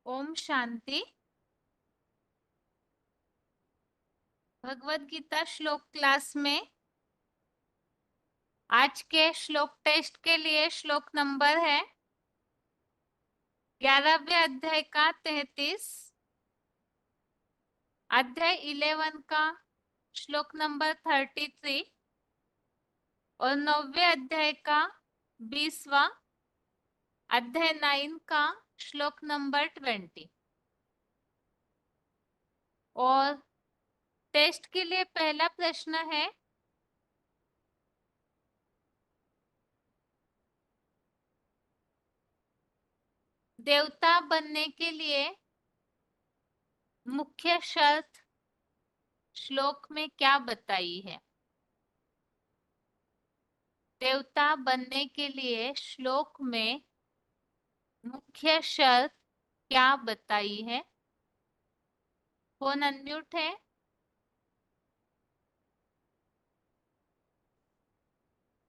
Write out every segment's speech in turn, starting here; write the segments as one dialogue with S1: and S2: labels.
S1: ओम शांति। भगवत गीता श्लोक क्लास में आज के श्लोक टेस्ट के लिए श्लोक नंबर है 11वें अध्याय का 33, अध्याय 11 का श्लोक नंबर 33 और 9वें अध्याय का 20वां, अध्याय 9 का श्लोक नंबर 20। और टेस्ट के लिए पहला प्रश्न है, देवता बनने के लिए मुख्य शर्त श्लोक में क्या बताई है? देवता बनने के लिए श्लोक में मुख्य शर्त क्या बताई है? फोन अनम्यूट है।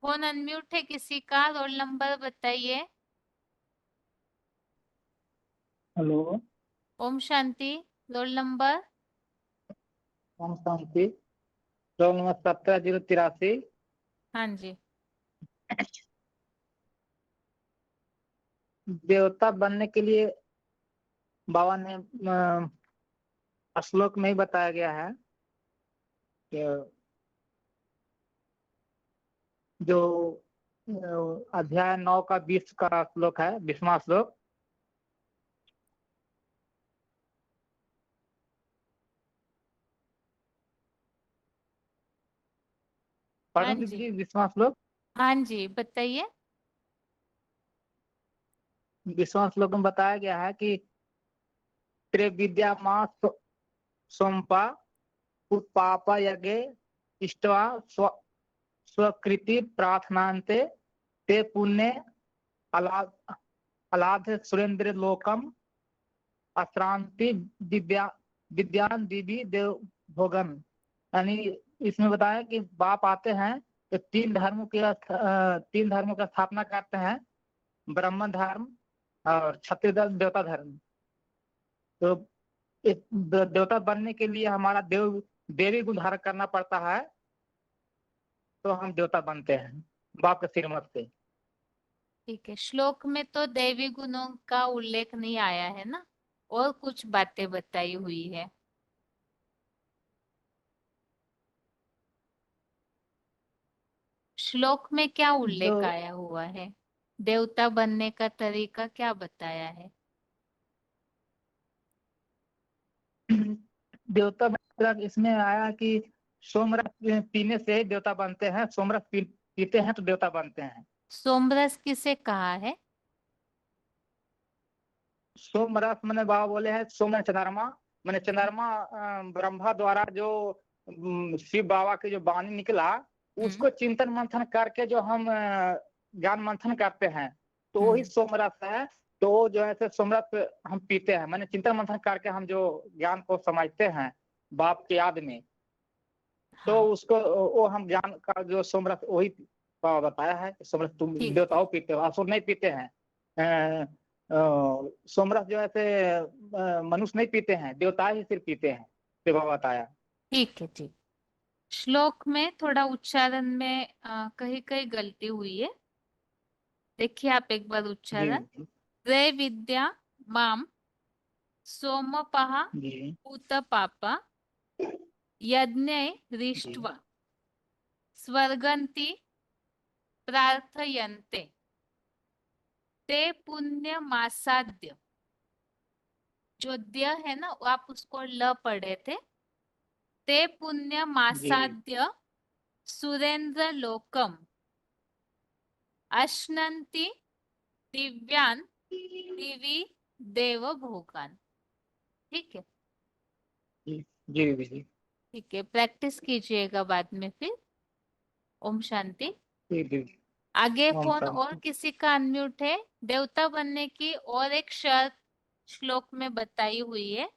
S1: फोन अनम्यूट है किसी का? रोल नंबर बताइए।
S2: Hello.
S1: Om Shanti. Roll number?
S2: Om Shanti. Roll number 17-083।
S1: हाँ जी।
S2: देवता बनने के लिए बाबा ने श्लोक में ही बताया गया है कि जो अध्याय 9 का 20 का श्लोक है, 20वां श्लोक।
S1: हाँ
S2: पढ़ूं
S1: जी।
S2: जी 20वां श्लोक।
S1: हाँ जी बताइए।
S2: 20वां श्लोक में बताया गया है कि त्रिविद्या मां सोमपा पाप यज्ञ इष्टवा स्वकृति प्रार्थनान्ते ते पुण्य अलाध सुरेंद्र लोकम अश्रांति दिव्या विद्यान दिव्य देव भोगन। यानी इसमें बताया कि बाप आते हैं तो तीन धर्मों की स्थापना करते हैं, ब्राह्मण धर्म और क्षत्रिय धर्म, देवता धर्म। तो इस देवता बनने के लिए हमारा देवी गुण धारण करना पड़ता है, तो हम देवता बनते हैं बाप के श्रीमत से।
S1: ठीक है, श्लोक में तो दैवी गुणों का उल्लेख नहीं आया है ना, और कुछ बातें बताई हुई है। श्लोक में क्या
S2: जो
S1: उल्लेख आया हुआ है? देवता बनने का तरीका क्या बताया है?
S2: देवता इसमें आया कि सोमरस पीने से देवता बनते हैं, सोमरस पीते हैं तो देवता बनते हैं।
S1: सोमरस किसे कहा है?
S2: सोमरस मैंने बाबा बोले हैं, सोम चंद्रमा मैंने चंद्रमा ब्रह्मा द्वारा जो शिव बाबा की जो वाणी निकला,
S1: हम्म।
S2: उसको चिंतन मंथन करके जो हम ज्ञान मंथन करते हैं, तो वही
S1: हम्म।
S2: सोमरस है। तो वो जो है सोमरस हम पीते हैं, मैंने चिंतन मंथन करके हम जो ज्ञान को समझते हैं बाप की याद में, तो
S1: हाँ।
S2: उसको वो हम ज्ञान का जो सोमरस वही बाबा बताया है कि सोमरस तुम
S1: ठीक है।
S2: देवताओं पीते हो, असुर नहीं पीते हैं। सोमरस जो है मनुष्य नहीं पीते हैं, देवता ही सिर्फ पीते हैं, तो बाबा बताया।
S1: ठीक है। ठीक। श्लोक में थोड़ा उच्चारण में कहीं कहीं गलती हुई है। देखिए आप एक बार
S2: जी
S1: उच्चारण। त्रय विद्या माम सोमपः
S2: जी
S1: पूतपापा यज्ञ
S2: जी
S1: दृष्ट्वा स्वर्गन्ति प्रार्थयन्ते ते पुण्यमासाद्य। जो द्य है ना, वो आप उसको ल पढ़े थे। ते
S2: जी
S1: पुण्यमासाद्य सुरेंद्र लोकम अश्नन्ति दिव्यान दिवी देव भोगान। ठीक है।
S2: जी जी जी जी
S1: ठीक है, प्रैक्टिस कीजिएगा बाद में फिर। ओम शांति।
S2: जी जी।
S1: आगे
S2: ओम
S1: फोन और
S2: शांति।
S1: किसी का अनम्यूट है? देवता बनने की और एक शर्त श्लोक में बताई हुई है,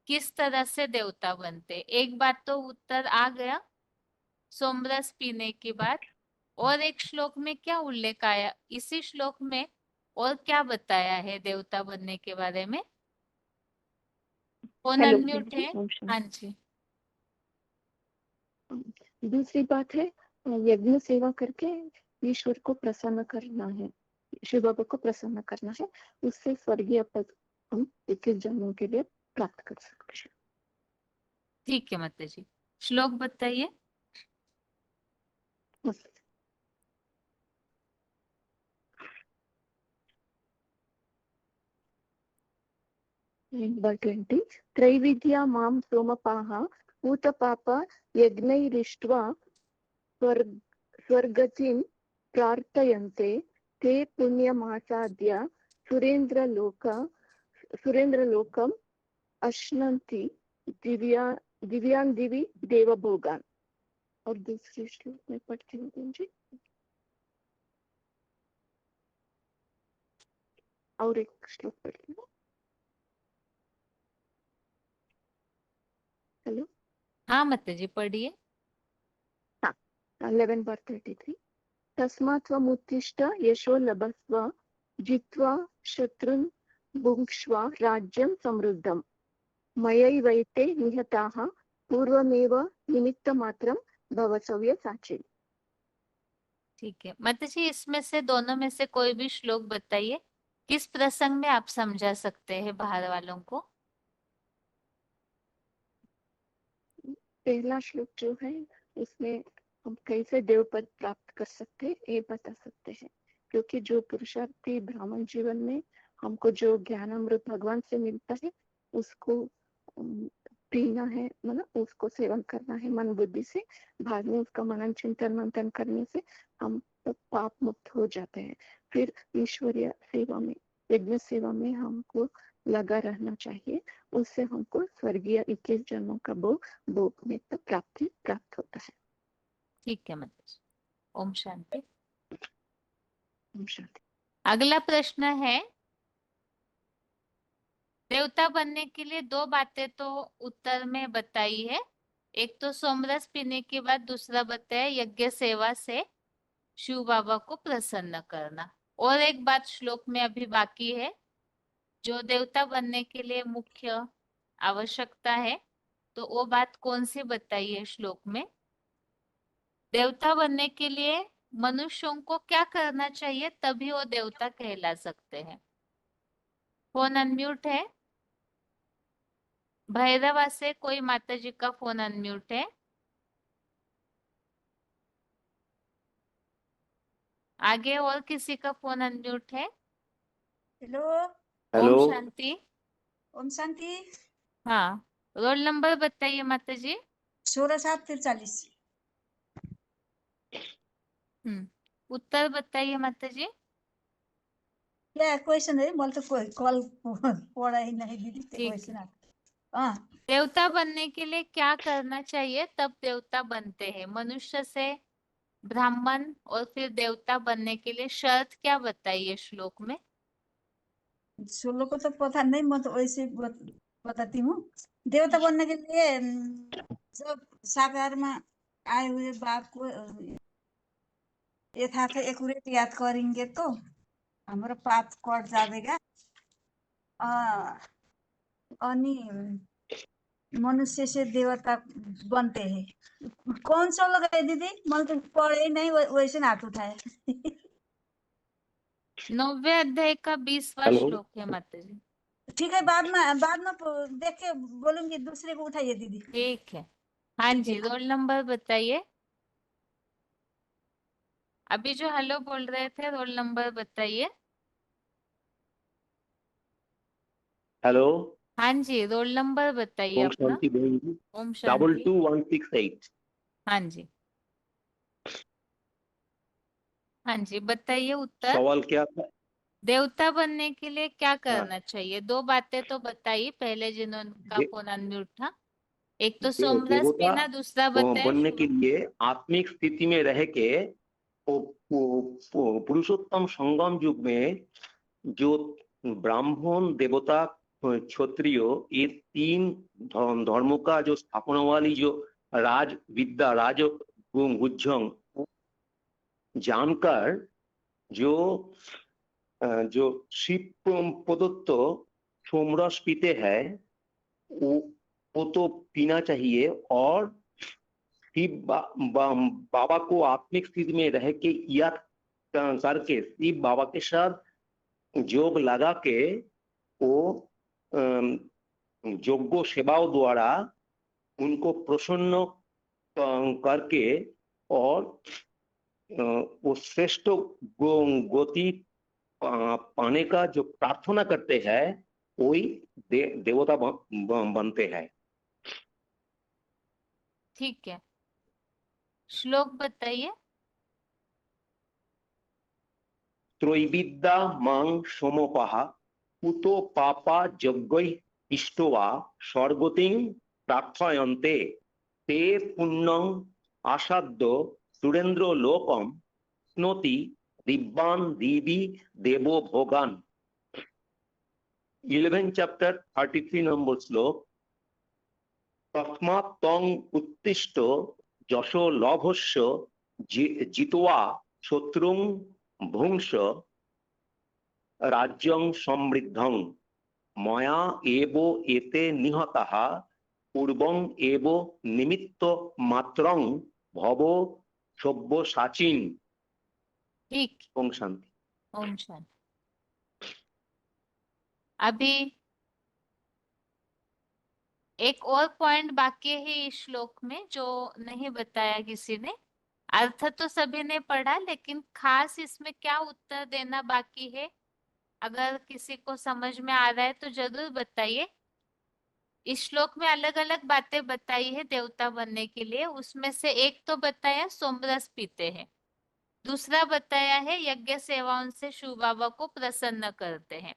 S1: किस तरह से देवता बनते। एक बात तो उत्तर आ गया, सोमरस पीने की बात। और एक श्लोक में क्या उल्लेख आया इसी श्लोक में, और क्या बताया है देवता बनने के बारे में? फोन
S3: हेलो
S1: अनम्यूट है।
S3: ओम शांति।
S1: हाँ जी,
S3: दूसरी बात है यज्ञ सेवा करके ईश्वर को प्रसन्न करना है, शिव बाबा को प्रसन्न करना है, उससे स्वर्गीय पद हम 21 जन्मों के लिए प्राप्त कर सकते हैं।
S1: ठीक है माता जी। श्लोक बताइए।
S3: बस। नंबर 20 त्रैविद्या मां सोमपाः भूतपाप यज्ञैरिष्ट्वा स्वर्गतिं प्रार्थयन्ते ते पुण्यमासाद्य सुरेन्द्रलोकम् अश्नन्ति दिव्यान् दिवि देवभोगान्। और दूसरे श्लोक में पढ़ती हूँ जी, और एक श्लोक पढ़ती हूँ। हेलो,
S1: हाँ माता जी पढ़िए।
S3: 11:33 तस्मात् त्वमुत्तिष्ठ यशो लभस्व जित्वा शत्रुन् भुङ्क्ष्व राज्यं समृद्धम् मयैवैते निहताः पूर्वमेव निमित्तमात्रं भव सव्यसाची।
S1: ठीक है माता जी, इसमें से दोनों में से कोई भी श्लोक बताइए, किस प्रसंग में आप समझा सकते हैं बाहर वालों को।
S3: पहला श्लोक जो है उसमें हम कैसे देव पद प्राप्त कर सकते हैं ये बता सकते हैं, क्योंकि जो पुरुषार्थी ब्राह्मण जीवन में हमको जो ज्ञान अमृत भगवान से मिलता है उसको पीना है, मतलब उसको सेवन करना है मन बुद्धि से। बाद में उसका मनन चिंतन मंथन करने से हम पाप मुक्त हो जाते हैं। फिर ईश्वरीय सेवा में, यज्ञ सेवा में हमको लगा रहना चाहिए, उससे हमको स्वर्गीय 21 जन्मों का भोग में प्राप्त होता है।
S1: ठीक है माता जी। ओम शांति।
S3: ओम शांति।
S1: अगला प्रश्न है, देवता बनने के लिए दो बातें तो उत्तर में बताई है, एक तो सोमरस पीने के बाद, दूसरा बताया यज्ञ सेवा से शिव बाबा को प्रसन्न करना। और एक बात श्लोक में अभी बाकी है, जो देवता बनने के लिए मुख्य आवश्यकता है, तो वो बात कौन सी बताई है श्लोक में। देवता बनने के लिए मनुष्यों को क्या करना चाहिए तभी वो देवता कहला सकते हैं। फोन अनम्यूट है। भैरवा से कोई माता जी का फोन अनम्यूट है। आगे और किसी का फोन अनम्यूट है।
S4: हेलो
S1: ओम शांति।
S4: ओम शांति।
S1: हाँ, रोल नंबर बताइए माता जी।
S4: 16,743।
S1: उत्तर बताइए माता जी।
S4: क्या क्वेश्चन है? बोल तो कोई कॉल पढ़ा ही नहीं दीदी।
S1: ठीक
S4: क्वेश्चन
S1: है।
S4: हाँ,
S1: देवता बनने के लिए क्या करना चाहिए तब देवता बनते हैं। मनुष्य से ब्राह्मण और फिर देवता बनने के लिए शर्त क्या बताइए श्लोक में।
S4: सोलो को तो पता नहीं, मैं तो वैसे बताती हूँ। देवता बनने के लिए जब साकार में आए हुए बाप को यथार्थ एक्यूरेट याद करेंगे तो हमारा पाप कट जाएगा। अनि मनुष्य से देवता बनते हैं। कौन सा लगा है दीदी? मैं तो पढ़े नहीं, वैसे ना हाथ उठाए।
S1: 9वें अध्याय का 20वां श्लोक है माता जी।
S4: ठीक है, बाद में देख के बोलूंगी। दूसरे को उठाइए दीदी।
S1: ठीक है। हाँ
S4: ठीक
S1: जी,
S4: है।
S1: रोल नंबर बताइए। अभी जो हेलो बोल रहे थे, रोल नंबर बताइए।
S5: हेलो,
S1: हाँ जी, रोल नंबर बताइए
S5: ओम
S1: अपना।
S5: शांति बहन जी।
S1: ओम शांति।
S5: 22168।
S1: हाँ जी, हाँ जी बताइए उत्तर।
S5: सवाल क्या था?
S1: देवता बनने के लिए क्या करना चाहिए। दो बातें तो बताइए पहले जिन्होंने
S5: दे,
S1: फोन अनम्यूट था। एक तो सोमरस
S5: देवता
S1: पीना, दूसरा बताया
S5: बनने के लिए आत्मिक स्थिति में रह के पुरुषोत्तम संगम युग में जो ब्राह्मण देवता क्षत्रिय ये तीन धर्मों का जो स्थापना वाली जो राज विद्या राज गुज्जंग जानकर जो जो शिव प्रदत्त सोमरस पीते हैं वो तो पीना चाहिए और शिव बाबा को आत्मिक स्थिति में रह के याद करके शिव बाबा के साथ जोग लगा के वो योग्य सेवाओं द्वारा उनको प्रसन्न करके और वो श्रेष्ठ गति पाने का जो प्रार्थना करते हैं वही देवता बनते हैं।
S1: ठीक है, श्लोक बताइए।
S5: त्रैविद्या मां सोमोपः कुतो पापा यज्ञै इष्टवा स्वर्गतिं प्रार्थयन्ते ते पुण्यं आसाद्य सुरेंद्र लोकम स्नोति दिव्यान दिवि देवो भोगान। 11 चैप्टर 33 नंबर श्लोक। तस्मात् तं उत्तिष्ठ यशो लभस्य जित्वा शत्रुं भुंक्ष राज्यं समृद्धं मया एवो एते निहताः पूर्वं एवो निमित्त मात्रं भवो सव्यसाचिन्।
S1: ठीक,
S5: ओम शांति।
S1: ओम शांति। अभी एक और पॉइंट बाकी है इस श्लोक में जो नहीं बताया किसी ने। अर्थ तो सभी ने पढ़ा, लेकिन खास इसमें क्या उत्तर देना बाकी है, अगर किसी को समझ में आ रहा है तो जरूर बताइए। इस श्लोक में अलग अलग बातें बताई है देवता बनने के लिए। उसमें से एक तो बताया सोमरस पीते हैं, दूसरा बताया है यज्ञ सेवाओं से शिव बाबा को प्रसन्न करते हैं।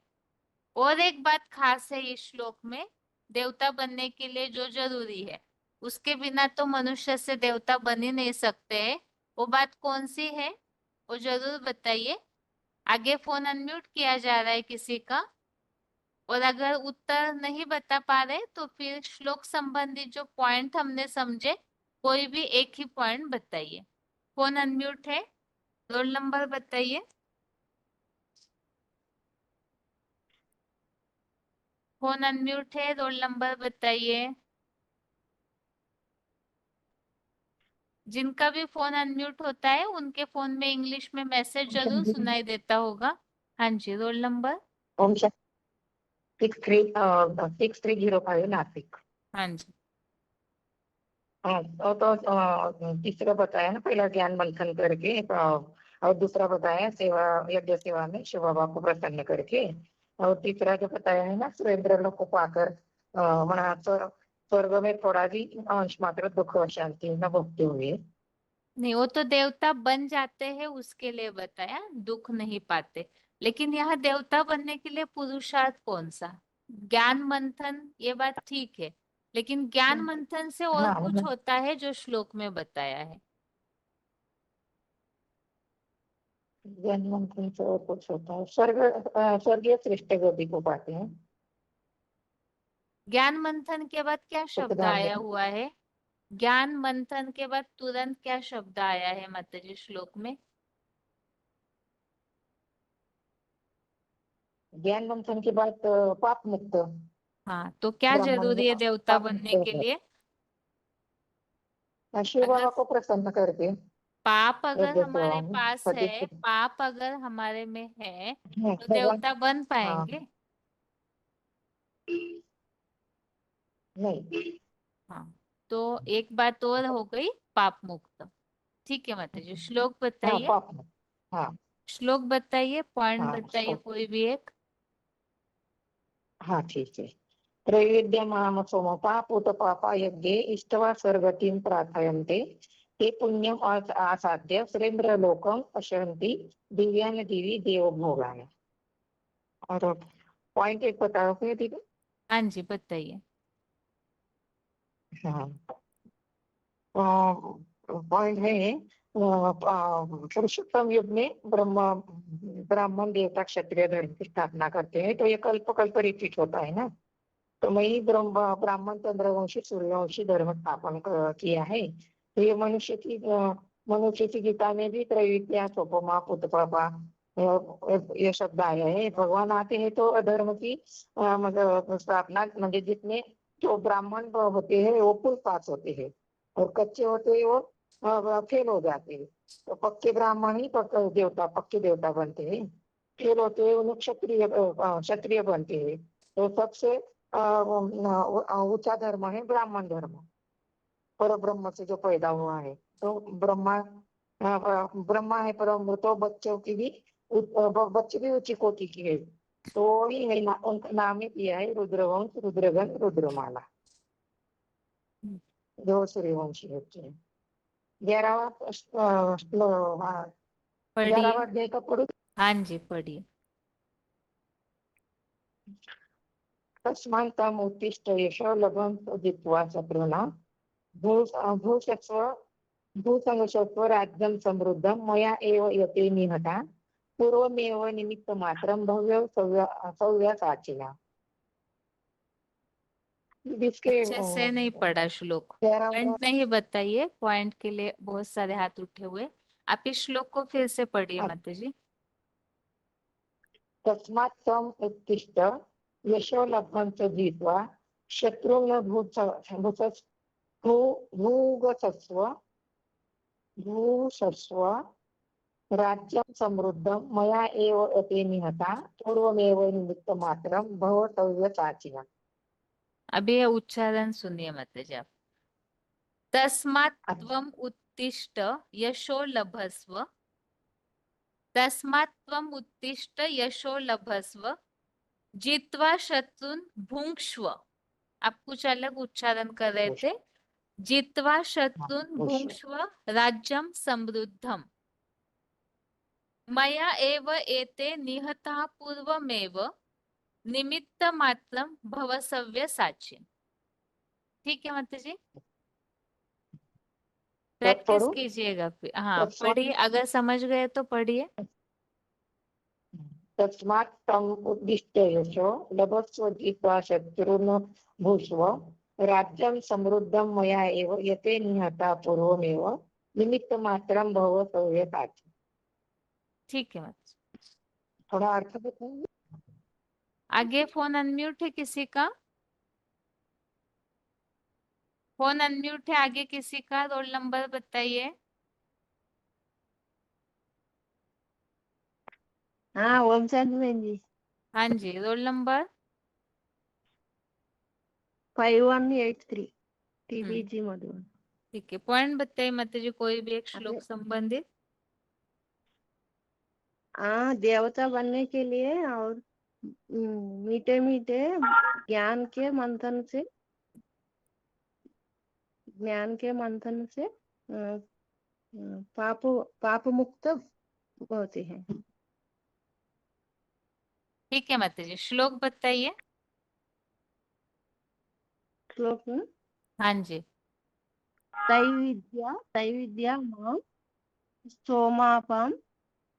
S1: और एक बात खास है इस श्लोक में, देवता बनने के लिए जो जरूरी है, उसके बिना तो मनुष्य से देवता बन ही नहीं सकते हैं। वो बात कौन सी है वो जरूर बताइए। आगे फोन अनम्यूट किया जा रहा है किसी का, और अगर उत्तर नहीं बता पा रहे तो फिर श्लोक संबंधी जो पॉइंट हमने समझे कोई भी एक ही पॉइंट बताइए। फोन अनम्यूट है, रोल नंबर बताइए। फोन अनम्यूट है, रोल नंबर बताइए। जिनका भी फोन अनम्यूट होता है उनके फोन में इंग्लिश में मैसेज जरूर सुनाई देता होगा। हाँ जी, रोल नंबर।
S6: ओम शांति। 6305 नासिक।
S1: हाँ जी,
S6: हाँ तो तीसरा बताया ना, पहला ज्ञान मंथन करके और दूसरा बताया सेवा यज्ञ सेवा में शिव बाबा को प्रसन्न करके, और तीसरा जो बताया है ना सुरेंद्र लोक को पाकर वहाँ स्वर्ग में थोड़ा भी अंश मात्र दुख और शांति न भोगते हुए।
S1: नहीं वो तो देवता बन जाते हैं उसके लिए बताया, दुख नहीं पाते। लेकिन यहाँ देवता बनने के लिए पुरुषार्थ कौन सा? ज्ञान मंथन, ये बात ठीक है, लेकिन ज्ञान मंथन से और
S6: हाँ
S1: कुछ होता है जो श्लोक में बताया है।
S6: ज्ञान मंथन से और कुछ होता है, स्वर्गीय श्रेष्ठ गति को पाते हैं।
S1: ज्ञान मंथन के बाद क्या शब्द
S6: सुखदान
S1: आया हुआ है? ज्ञान मंथन के बाद तुरंत क्या शब्द आया है माताजी श्लोक में?
S6: ज्ञान मंथन के बाद पाप मुक्त
S1: हाँ, तो क्या
S6: ब्राह्मण
S1: जरूरी है देवता
S6: पाप
S1: बनने के
S6: मुक्त
S1: लिए?
S6: शिव
S1: अगर
S6: बाबा को प्रसन्न करके
S1: पाप अगर
S6: यज्ञ सेवा
S1: हमारे
S6: में
S1: पास है, पाप अगर हमारे में है तो
S6: भगवान।
S1: देवता बन
S6: हाँ
S1: पाएंगे?
S6: नहीं।
S1: हाँ, तो एक बात और हो गई, पाप मुक्त। ठीक है माताजी, श्लोक
S6: हाँ
S1: बताइए।
S6: पाप मुक्त। हाँ
S1: श्लोक बताइए, पॉइंट
S6: हाँ
S1: बताइए कोई भी एक।
S6: हाँ ठीक है। त्रैविद्यमाम सोमपा पूत पापा यज्ञे इष्टवा स्वर्गतिं प्रार्थयन्ते ते पुण्यम आसाद्य सुरेंद्र लोकम पश्यन्ति दिव्यान दिवी देव भोगान। और पॉइंट एक बताओ फिर दीदी।
S1: हाँ जी बताइए।
S6: हाँ पॉइंट है पुरुषोत्तम युग में ब्राह्मण देवता क्षत्रिय धर्म की स्थापना करते हैं, तो ये कल्प कल्प रिपीट होता है ना। तो वही ब्राह्मण चंद्रवंशी सूर्यवंशी धर्म स्थापन किया है। तो ये मनुष्य की गीता में भी त्रैविद्या सोपमा पुतपापा ये शब्द आया है। भगवान आते हैं तो अधर्म की मतलब स्थापना, मतलब जितने जो ब्राह्मण होते हैं वो कुल पास होते हैं, और कच्चे होते हैं वो फेल हो जाते हैं। तो पक्के ब्राह्मण ही पक्के देवता बनते हैं। फेल होते हैं उन्हें क्षत्रिय बनते हैं। तो सबसे ऊंचा धर्म है ब्राह्मण धर्म, पर ब्रह्म से जो पैदा हुआ है। तो ब्रह्मा है पर तो बच्चे भी ऊंची कोटि की है। तो ही है उनका नाम ही दिया है रुद्रवंश, रुद्रगण, रुद्रमाला, जो सूर्यवंशी होते हैं। 11वां
S1: पढ़िए।
S6: 11वां अध्याय का पढ़ो।
S1: हाँ जी पढ़िए।
S6: तस्मान्तम् उत्तिष्ठ यशो लभं जित्वा शत्रुना भूसंगसत्व राज्यं समृद्धं मया एव यते निहता पूर्वमेव निमित्तमात्रं भव्य सव्यसाचिना। इसके
S1: अच्छे से नहीं पढ़ा श्लोक,
S6: 11वां
S1: पॉइंट नहीं बताइए, पॉइंट के लिए बहुत सारे हाथ उठे हुए। आप इस श्लोक को फिर से पढ़िए माता जी।
S6: तस्मात् त्वम् उत्तिष्ठ यशो लभं च जित्वा शत्रुं भूषस्व राज्यं समृद्धं मया एव यते निहता पूर्वमेव निमित्तमात्रं भव सव्यसाचिना।
S1: अभी ये उच्चारण सुनिए माता जी आप। तस्मात् त्वम् उत्तिष्ठ यशो लभस्व, तस्मात् त्वम् उत्तिष्ठ यशो लभस्व जित्वा शत्रुन भुंक्ष्व। आप कुछ अलग उच्चारण कर रहे थे। जित्वा शत्रुन भुंक्ष्व राज्यम समृद्धम मया एव एते निहता पूर्वमेव निमित्त मात्रम भव सव्यसाचिन। ठीक है माता जी, प्रैक्टिस कीजिएगा फिर। हाँ पढ़िए, अगर समझ गए तो पढ़िए।
S6: तस्मात् त्वम् उत्तिष्ठ यशो लभस्व जित्वा शत्रुन् भुङ्क्ष्व राज्यं समृद्धं मया एव यते निहता पूर्वमेव निमित्तमात्रं भव सव्यसाचिना।
S1: ठीक है माता जी।
S6: थोड़ा अर्थ बताइए।
S1: आगे फोन अनम्यूट है किसी का? फोन अनम्यूट है आगे किसी का? रोल नंबर बताइए।
S3: हाँ ओम शांति बहन जी।
S1: हाँ जी, रोल नंबर।
S3: 5183 TBG मधुबन।
S1: ठीक है, पॉइंट बताइए माता जी, कोई भी एक श्लोक
S3: अरे
S1: संबंधित।
S3: हाँ देवता बनने के लिए और मीठे मीठे ज्ञान के मंथन से पाप पाप मुक्त होते हैं।
S1: ठीक है माता जी, श्लोक बताइए।
S3: श्लोक में
S1: हाँ जी।
S3: तैविद्या मां सोमापम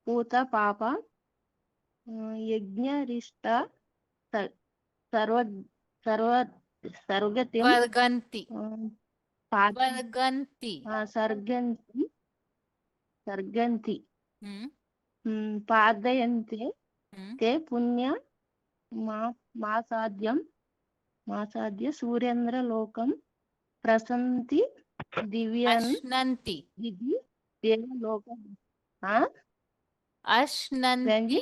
S3: पूत पापा यज्ञरिष्टा सर्व सर्व सर्वगतिम
S1: वर्गंती।
S3: पाद
S1: वर्गंती।
S3: सर्गन्ति
S1: हम्म
S3: पादयन्ते
S1: हम्म।
S3: ते पुण्य मासाद्य सूर्येन्द्र लोकम प्रसन्ति दिव्यान
S1: अश्नन्ति।
S3: विधि देवलोक। हाँ
S1: अश्नन्ति।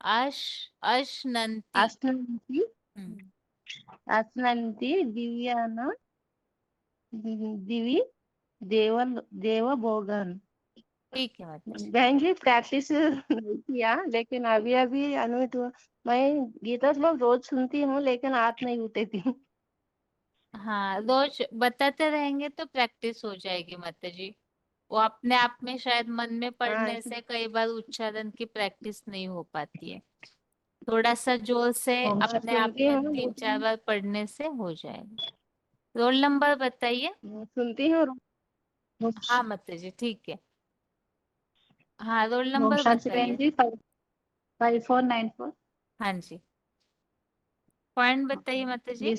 S1: अश्नन्ति।
S3: अश्नन्ति
S1: हम्म,
S3: अश्नन्ति दिव्यान दिवि देव भोगन।
S1: ठीक है माता जी।
S3: बहन जी प्रैक्टिस नहीं किया लेकिन अभी अभी अनुमित हुआ। मैं गीता श्लोक रोज सुनती हूँ लेकिन हाथ नहीं उठती थी।
S1: हाँ, रोज बताते रहेंगे तो प्रैक्टिस हो जाएगी माता जी। वो अपने आप में शायद मन में
S3: हाँ
S1: पढ़ने से कई बार उच्चारण की प्रैक्टिस नहीं हो पाती है। थोड़ा सा जोर से
S3: हाँ,
S1: अपने आप
S3: सुनती
S1: में
S3: हूँ
S1: 3-4 बार पढ़ने से हो जाएगा। रोल नंबर बताइए।
S3: सुनती हूँ।
S1: हाँ माता जी ठीक है। हाँ रोल
S3: ओम
S1: नंबर
S3: शांति बहन
S1: बताइए।
S3: जी 5494
S1: हाँ जी, पॉइंट बताइए माता जी।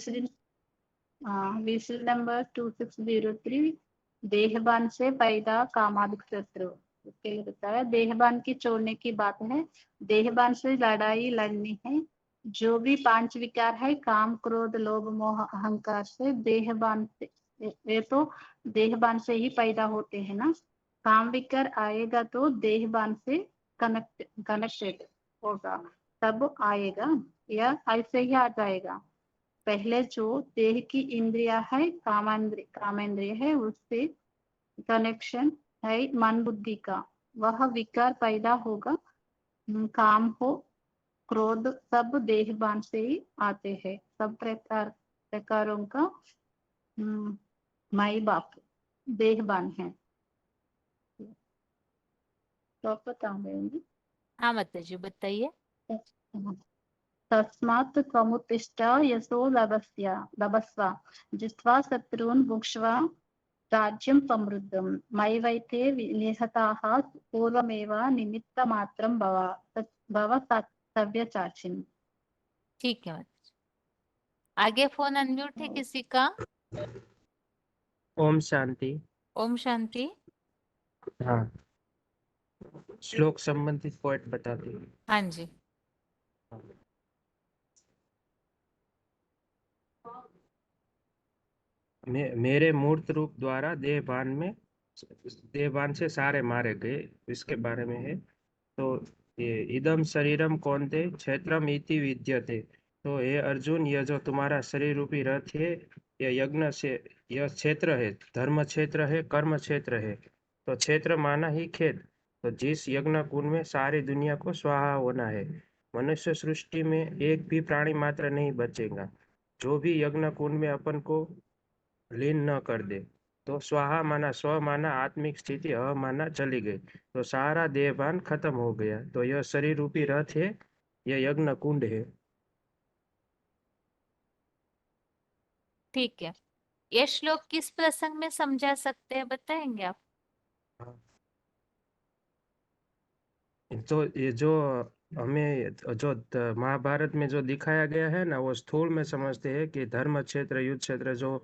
S3: विसल नंबर 2603 देहबान से पैदा कामादिक शत्रु। उसके लिए बताया देहबान की छोड़ने की बात है। देहबान से लड़ाई लड़नी है
S7: जो भी पांच विकार है काम क्रोध लोभ मोह अहंकार से देहबान से, ये तो देहबान से ही पैदा होते हैं ना। काम विकार आएगा तो देहबान से कनेक्टेड होगा तब आएगा, या ऐसे ही आ जाएगा। पहले जो देह की इंद्रिया है कामेंद्रिय है, उससे कनेक्शन है मन बुद्धि का, वह विकार पैदा होगा। काम हो क्रोध सब देहबान से ही आते हैं। सब प्रकारों का माई बाप देहबान है। तो आप बताऊंगे।
S1: हाँ माता जी बताइए।
S7: तस्मात् त्वमुत्तिष्ठ यशो लभस्व जित्वा शत्रून् भुक्ष्व राज्यं समृद्धं मयि वैते निहताः पूर्वमेव निमित्तमात्रं भव सव्यचाचिन्।
S1: ठीक है माता जी। आगे फोन अनम्यूट है किसी का?
S8: ओम शांति।
S1: ओम शांति।
S8: हाँ, श्लोक संबंधित पॉइंट बताते हैं।
S1: हाँ जी।
S8: मेरे मूर्त रूप द्वारा देहभान से सारे मारे गए, इसके बारे में है। तो ये इदम शरीरम कौन्ते क्षेत्रम इति विद्यते। तो हे अर्जुन, यह जो तुम्हारा शरीर रूपी रथ है, यह यज्ञ से, यह क्षेत्र है, धर्म क्षेत्र है, कर्म क्षेत्र है। तो क्षेत्र माना ही खेत। तो जिस यज्ञ कुंड में सारी दुनिया को स्वाहा होना है, मनुष्य सृष्टि में एक भी प्राणी मात्र नहीं बचेगा जो भी यज्ञ कुंड में अपन को लीन न कर दे। तो स्वाहा माना स्व माना आत्मिक स्थिति, अ माना चली गई, तो सारा देहभान खत्म हो गया। तो यह शरीर रूपी रथ है, यह यज्ञ कुंड है।
S1: ठीक है, ये श्लोक किस प्रसंग में समझा सकते हैं, बताएंगे आप?
S8: तो ये जो हमें जो महाभारत में जो दिखाया गया है ना, वो स्थूल में समझते हैं कि धर्म क्षेत्र युद्ध क्षेत्र, जो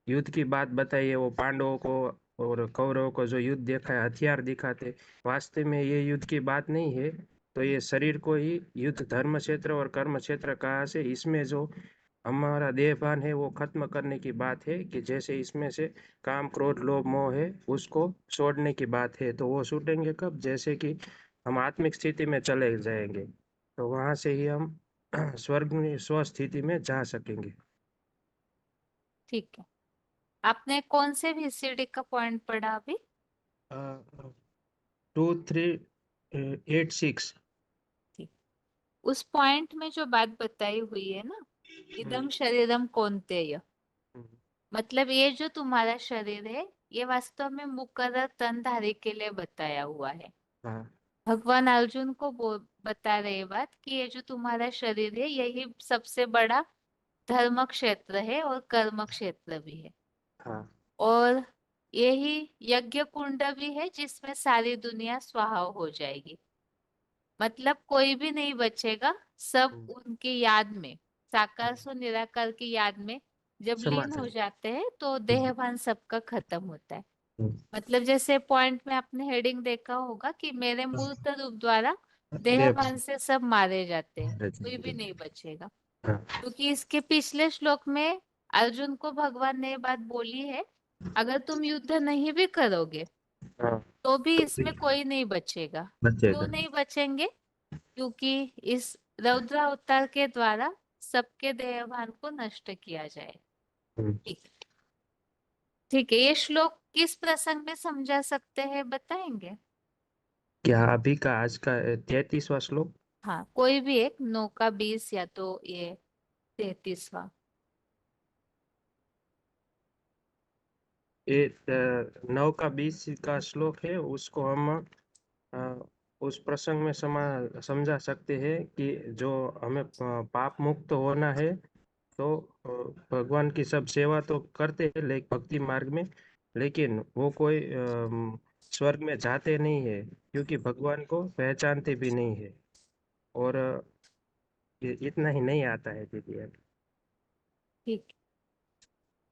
S8: युद्ध की बात बताई है वो पांडवों को और कौरवों को जो युद्ध देखा है, हथियार दिखाते, वास्तव में ये युद्ध की बात नहीं है। तो ये शरीर को ही युद्ध धर्म क्षेत्र और कर्म क्षेत्र कहा से, इसमें जो हमारा देहभान है वो खत्म करने की बात है, कि जैसे इसमें से काम क्रोध लोभ मोह है उसको छोड़ने की बात है। तो वो छूटेंगे कब? जैसे कि हम आत्मिक स्थिति में चले जाएंगे, तो वहां से ही हम स्वर्ग में स्वस्थिति में जा सकेंगे।
S1: ठीक है, आपने कौन से VCD का पॉइंट पढ़ा अभी?
S8: 2386।
S1: उस पॉइंट में जो बात बताई हुई है ना, इदम शरीरम कौन्तेय, मतलब ये जो तुम्हारा शरीर है ये वास्तव में मुकर्रर तनधारी के लिए बताया हुआ है।
S8: हाँ,
S1: भगवान अर्जुन को बता रहे बात कि ये जो तुम्हारा शरीर है यही सबसे बड़ा धर्म क्षेत्र है और कर्म क्षेत्र भी है,
S8: हाँ,
S1: और यही यज्ञ कुंड भी है जिसमें सारी दुनिया स्वाहा हो जाएगी। मतलब कोई भी नहीं बचेगा, सब उनकी याद में, साकार सो निराकार की याद में जब लीन हो जाते हैं तो देहभान सबका खत्म होता है। मतलब जैसे पॉइंट में आपने हेडिंग देखा होगा कि मेरे मूर्त रूप द्वारा देहभान से सब मारे जाते हैं, कोई भी नहीं बचेगा। क्योंकि इसके पिछले श्लोक में अर्जुन को भगवान ने ये बात बोली है, अगर तुम युद्ध नहीं भी करोगे तो भी इसमें कोई नहीं बचेगा। क्यों नहीं बचेंगे? क्योंकि इस रौद्र अवतार के द्वारा सबके देहभान को नष्ट किया जाए। ठीक है, ये श्लोक किस प्रसंग में समझा सकते हैं, बताएंगे?
S8: क्या अभी का आज का 33वां श्लोक?
S1: हाँ, कोई भी एक, 9 का 20 या तो ये 33वां।
S8: ये 9 का 20 का श्लोक है, उसको हम उस प्रसंग में समझा सकते हैं कि जो हमें पाप मुक्त होना है, तो भगवान की सब सेवा तो करते हैं लेकिन भक्ति मार्ग में, लेकिन वो कोई स्वर्ग में जाते नहीं है, क्योंकि भगवान को पहचानते भी नहीं है। और इतना ही नहीं आता है दीदी।
S1: ठीक,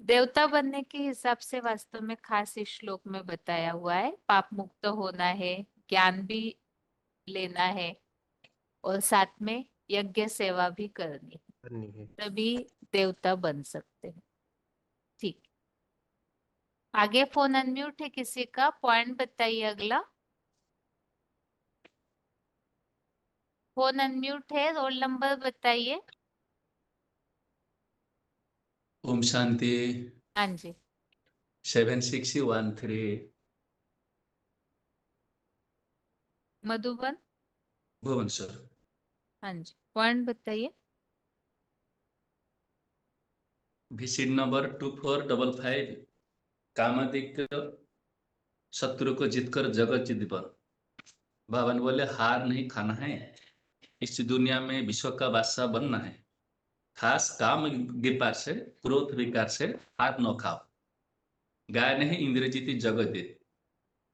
S1: देवता बनने के हिसाब से वास्तव में खास इस श्लोक में बताया हुआ है, पाप मुक्त होना है, ज्ञान भी लेना है, और साथ में यज्ञ सेवा भी करनी है,
S8: करनी है।
S1: तभी देवता बन सकते हैं। ठीक, आगे फोन अनम्यूट है किसी का, पॉइंट बताइए अगला। फोन अनम्यूट है, रोल नंबर बताइए।
S9: ओम शांति।
S1: हाँ जी,
S9: 7613
S1: मधुबन।
S9: भुवनेश्वर।
S1: हाँ जी, पॉइंट बताइए।
S9: विसिट नंबर 2455 कामादिक शत्रु को जीतकर जगत जीतकर। भगवान बोले हार नहीं खाना है, इस दुनिया में विश्व का बादशाह बनना है। खास काम विकार से, क्रोध विकार से हार न खाओ। गाय नहीं इंद्र जीती जगत दे।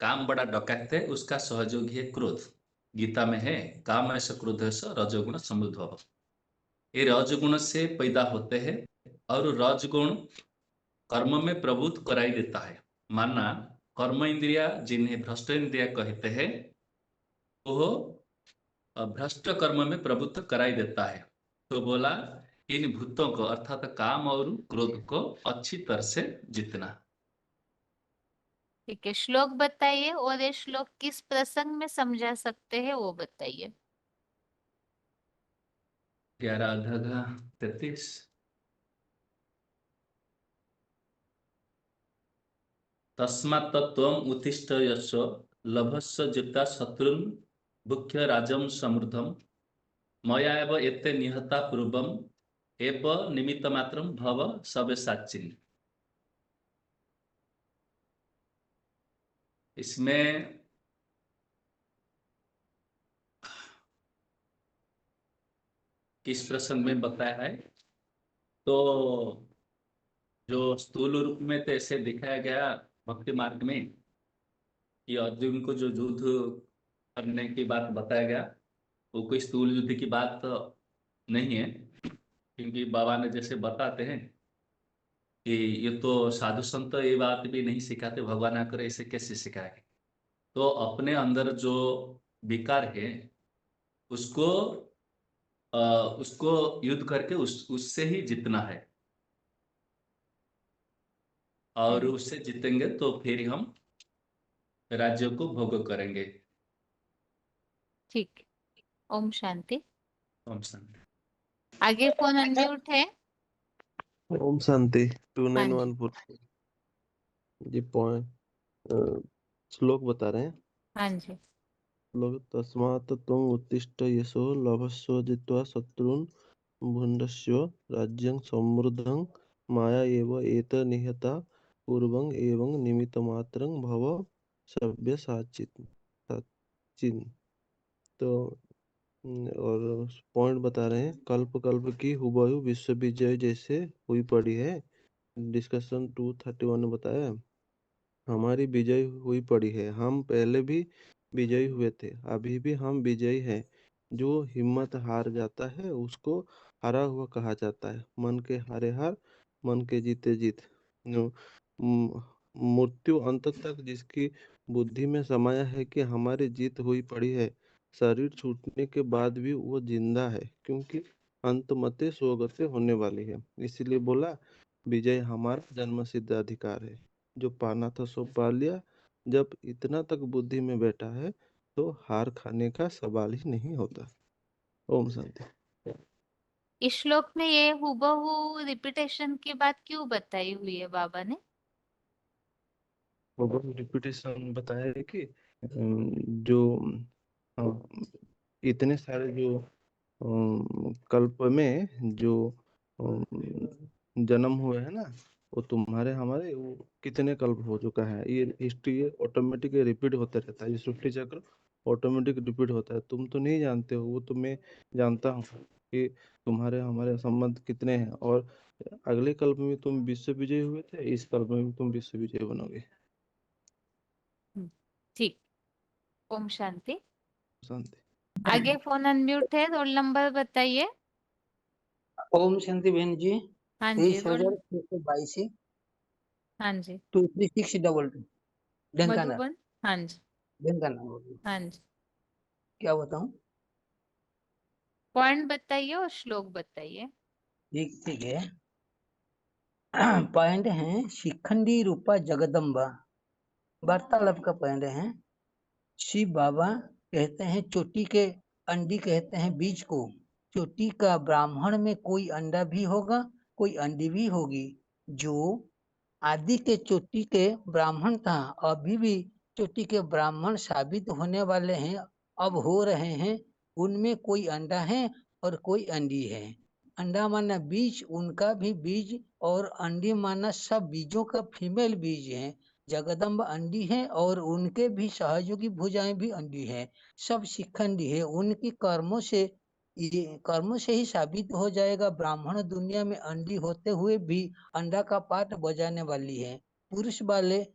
S9: काम बड़ा डकैत है, उसका सहयोगी है क्रोध। गीता में है काम ऐसा क्रोध से रजोगुण समृद्ध हो। ये रजगुण से पैदा होते हैं और रजगुण कर्म में प्रवृत्त कराई देता है। माना कर्म इंद्रिया जिन्हें भ्रष्ट इंद्रिया कहते हैं, वो भ्रष्ट कर्म में प्रवृत्त कराई देता है। तो बोला इन भूतों को अर्थात काम और क्रोध को अच्छी तरह से जीतना।
S1: ठीक है, श्लोक बताइए, और ये श्लोक किस प्रसंग में समझा सकते हैं वो बताइए।
S9: 11-33 तस्मात् त्वम् उत्तिष्ठ यस्य लभस्य जिता शत्रुन् भुक्ष्य राजं समृद्धं मया एव एते निहता पूर्वम् एव निमित्तमात्रं भव सव्यसाचिन्। इसमें किस प्रसंग में बताया है, तो जो स्थूल रूप में तो ऐसे दिखाया गया भक्ति मार्ग में कि अर्जुन को जो युद्ध करने की बात बताया गया, वो कोई स्थूल युद्ध की बात तो नहीं है। क्योंकि बाबा ने जैसे बताते हैं कि ये तो साधु संत ये बात भी नहीं सिखाते, भगवान आकर ऐसे कैसे सिखाएंगे। तो अपने अंदर जो विकार है उसको उसको युद्ध करके उससे ही जीतना है, और उससे जीतेंगे तो फिर हम राज्य को भोग करेंगे।
S1: ठीक, ओम शांति।
S9: ओम शांति।
S1: आगे फोन अनम्यूट है।
S10: ओम शांति।
S1: हाँ जी,
S10: 2914 जी पॉइंट श्लोक बता रहे हैं।
S1: हाँ जी,
S10: श्लोक तस्मात् त्वम् उत्तिष्ठ यशो लभस्व जित्वा शत्रुन् भुण्डस्व राज्यं समृद्धं माया एव एत निहता पूर्वं एवं निमित्तमात्रं भव सव्यसाचिन्। तो और पॉइंट बता रहे हैं कल्प कल्प की हुबहू विश्व विजय जैसे हुई पड़ी है। डिस्कशन 231 ने बताया हमारी विजय हुई पड़ी है, हम पहले भी विजयी हुए थे, अभी भी हम विजयी हैं। जो हिम्मत हार जाता है उसको हारा हुआ कहा जाता है। मन के हारे हार, मन के जीते जीत। जो मृत्यु अंत तक जिसकी बुद्धि में समाया है कि हमारी जीत हुई पड़ी है, शरीर छूटने के बाद भी वो जिंदा है, क्योंकि अंतमते स्वगति होने वाली है। इसीलिए बोला विजय हमारा जन्म सिद्ध अधिकार है, जो पाना था सो पा लिया। जब इतना तक बुद्धि में बैठा है तो हार खाने का सवाल ही नहीं होता। ओम शांति।
S1: इस श्लोक में ये हुबहू रिपीटेशन की बात क्यों बताई हुई है बाबा ने?
S10: रिपीटेशन बताया है कि जो इतने सारे जो कल्प में जो जन्म हुए हैं ना, वो तुम्हारे हमारे वो कितने कल्प हो चुका है। ये हिस्ट्री ऑटोमेटिक रिपीट होता रहता है, ये सृष्टि चक्र ऑटोमेटिक रिपीट होता है। तुम तो नहीं जानते हो, वो तो मैं जानता हूँ कि तुम्हारे हमारे संबंध कितने हैं। और अगले कल्प में तुम विश्व विजय हुए थे, इस कल्प में भी तुम विश्व विजय बनोगे।
S1: ठीक, ओम शांति।
S10: शांति।
S1: आगे फोन अनम्यूट है, रोल नंबर बताइए।
S11: ओम शांति बहन जी।
S1: हाँ जी, रोल।
S11: 23,622
S1: हाँ जी,
S11: 23622 ढेंकानाल।
S1: मधुबन। हाँ जी,
S11: ढेंकानाल।
S1: हाँ जी,
S11: क्या बताऊं?
S1: पॉइंट बताइए और श्लोक बताइए।
S11: ठीक ठीक है। पॉइंट है शिखंडी रूपा जगदम्बा, वार्तालाप का पॉइंट है। शिव बाबा कहते हैं चोटी के अंडी कहते हैं बीज को, चोटी का ब्राह्मण में कोई अंडा भी होगा, कोई अंडी भी होगी। जो आदि के चोटी के ब्राह्मण था, अभी भी चोटी के ब्राह्मण साबित होने वाले हैं, अब हो रहे हैं। उनमें कोई अंडा है और कोई अंडी है। अंडा माना बीज, उनका भी बीज, और अंडी माना सब बीजों का फीमेल बीज है। जगदम्ब अंडी है और उनके भी सहयोगी भुजाएं भी अंडी है। सब शिखंडी है। उनकी कर्मों से ही साबित हो जाएगा। ब्राह्मण दुनिया में अंडी होते हुए भी अंडा का पाठ बजाने वाली है। पुरुष वाले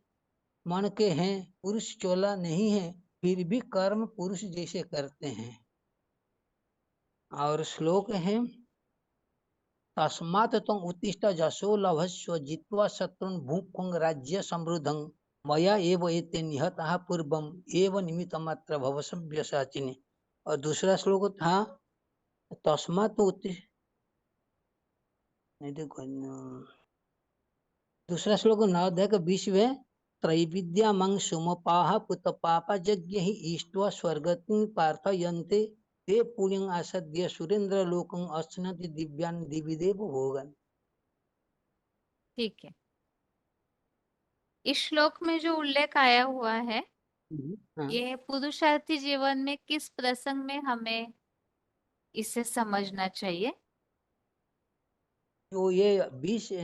S11: मन के हैं, पुरुष चोला नहीं है, फिर भी कर्म पुरुष जैसे करते हैं। और श्लोक है तस्मात् त्वं उत्तिष्ठ जशो लभस्व जित्वा शत्रुन् भुक्खुं राज्य समृद्धं मया एव एते निहताः पूर्वम् एव निमित्तमात्र भव सव्यसाचिने। और दूसरा श्लोक था तस्मात् दूसरा श्लोक नवोदय 20वें त्रैविद्यामं सुमपाः पुतपापा यज्ञ हि इष्ट्वा स्वर्गतिं प्रार्थयन्ते ते पुण्यं आसद्य सुरेंद्र लोकं अश्नति दिव्यान् दिविदेव भोगन्।
S1: ठीक है। इस श्लोक में जो उल्लेख आया हुआ है
S11: हाँ।
S1: ये पुरुषार्थी जीवन में किस प्रसंग में हमें इसे समझना चाहिए?
S11: तो ये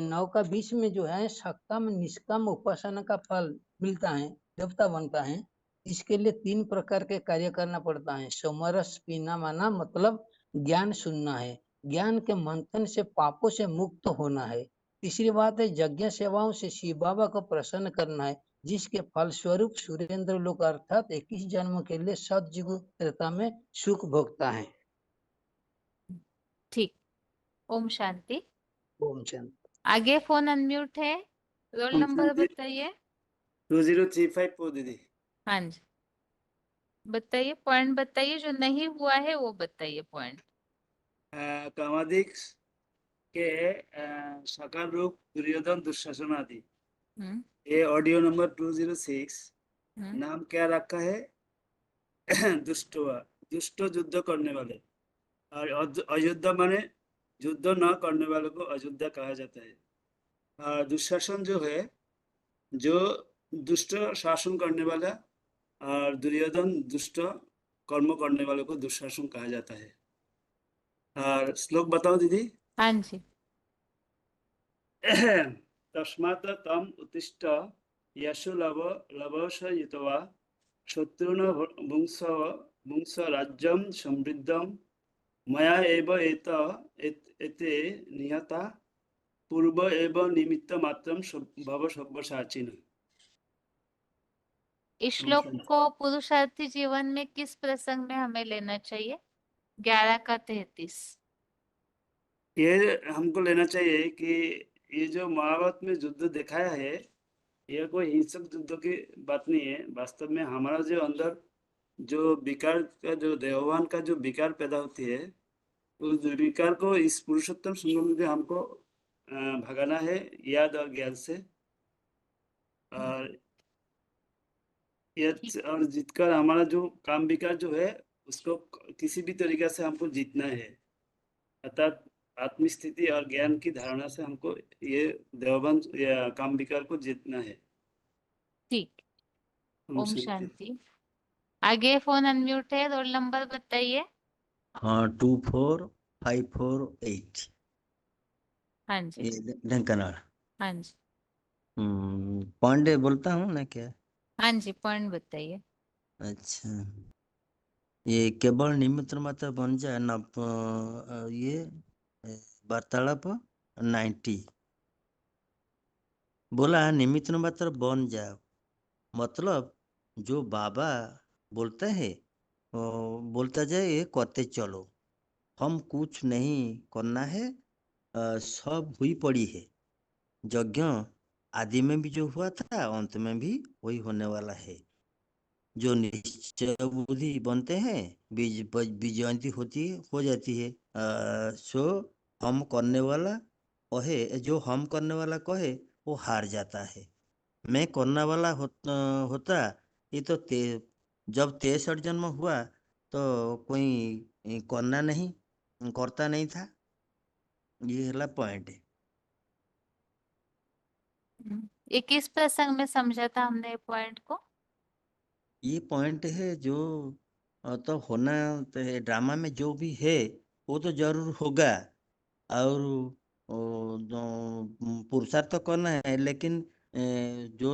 S11: 9 का 20 में जो है सकाम निष्काम उपासना का फल मिलता है, देवता बनता है। इसके लिए 3 प्रकार के कार्य करना पड़ता है। सोमरस पीना माना मतलब ज्ञान सुनना है, ज्ञान के मंथन से पापों से मुक्त होना है। तीसरी बात है यज्ञ सेवाओं से शिव बाबा को प्रसन्न करना है, जिसके फलस्वरूप सुरेंद्र लोक अर्थात 21 जन्म के लिए सतयुग त्रेता में सुख भोगता है।
S1: ठीक। ओम शांति।
S11: ओम शांति।
S1: आगे फोन अनम्यूट है, रोल
S12: ओम
S1: नंबर
S12: शांति।
S1: बताइए।
S12: 2035 दीदी।
S1: हाँ जी बताइए, पॉइंट बताइए, जो नहीं हुआ है वो बताइए पॉइंट।
S12: कामादिक के सकाल रूप दुर्योधन दुशासन आदि। ये ऑडियो नंबर 206 नाम क्या रखा है? दुष्टवा, दुष्ट युद्ध करने वाले। और अयोध्या माने युद्ध न करने वाले को अयोध्या कहा जाता है। और दुशासन जो है जो दुष्ट शासन करने वाला, और दुर्योधन दुष्ट कर्म करने वाले को दुशासन कहा जाता है। और श्लोक बताओ दीदी।
S1: हाँ जी।
S12: तस्मात् तम उत्तिष्ठ यशो लभस युतवा शत्रुन वंश राज्यम समृद्धम मया एव एते निहता पूर्व एव निमित्त मात्रम भव सव्यसाचिन।
S1: इस श्लोक को पुरुषार्थी जीवन में किस प्रसंग में हमें लेना चाहिए? 11 का 33।
S12: ये हमको लेना चाहिए कि ये जो महाभारत में युद्ध दिखाया है यह कोई हिंसक युद्ध की बात नहीं है। वास्तव में हमारा जो अंदर जो विकार का जो देववान का जो विकार पैदा होती है, उस विकार को इस पुरुषोत्तम संगम में हमको भगाना है याद और ज्ञान से। और और जीतकर हमारा जो काम विकार जो है उसको किसी भी तरीके से हमको जीतना है। अर्थात आत्मस्थिति और ज्ञान की धारणा से हमको ये देवबंध या काम विकार को जीतना है।
S1: ठीक। ओम शांति। आगे फोन अनम्यूट है, रोल नंबर बताइए।
S13: हाँ 24548।
S1: हाँ जी।
S13: ये ढेंकानाल।
S1: हाँ जी।
S13: पॉइंट बोलता हूँ ना क्या?
S1: हाँ जी पॉइंट बताइए।
S13: अच्छा, ये केवल निमित्त मात्र बन जाए ना। ये वार्तालाप 90 बोला है निमित्त मात्र बन जाए, मतलब जो बाबा बोलते हैं बोलता जाए करते चलो, हम कुछ नहीं करना है, सब हुई पड़ी है। यज्ञ आदि में भी जो हुआ था अंत में भी वही होने वाला है। जो निश्चय बुद्धि बनते हैं विजयंती होती हो जाती है। सो हम करने वाला कहे, जो हम करने वाला कहे वो हार जाता है। मैं करने वाला होता ये तो जब 63 जन्म हुआ तो कोई करना नहीं करता नहीं था। ये हला पॉइंट है।
S1: ये किस प्रसंग में समझा था हमने पॉइंट को?
S13: ये पॉइंट है जो तो होना तो है, ड्रामा में जो भी है वो तो जरूर होगा। और जो पुरुषार्थ तो करना है, लेकिन जो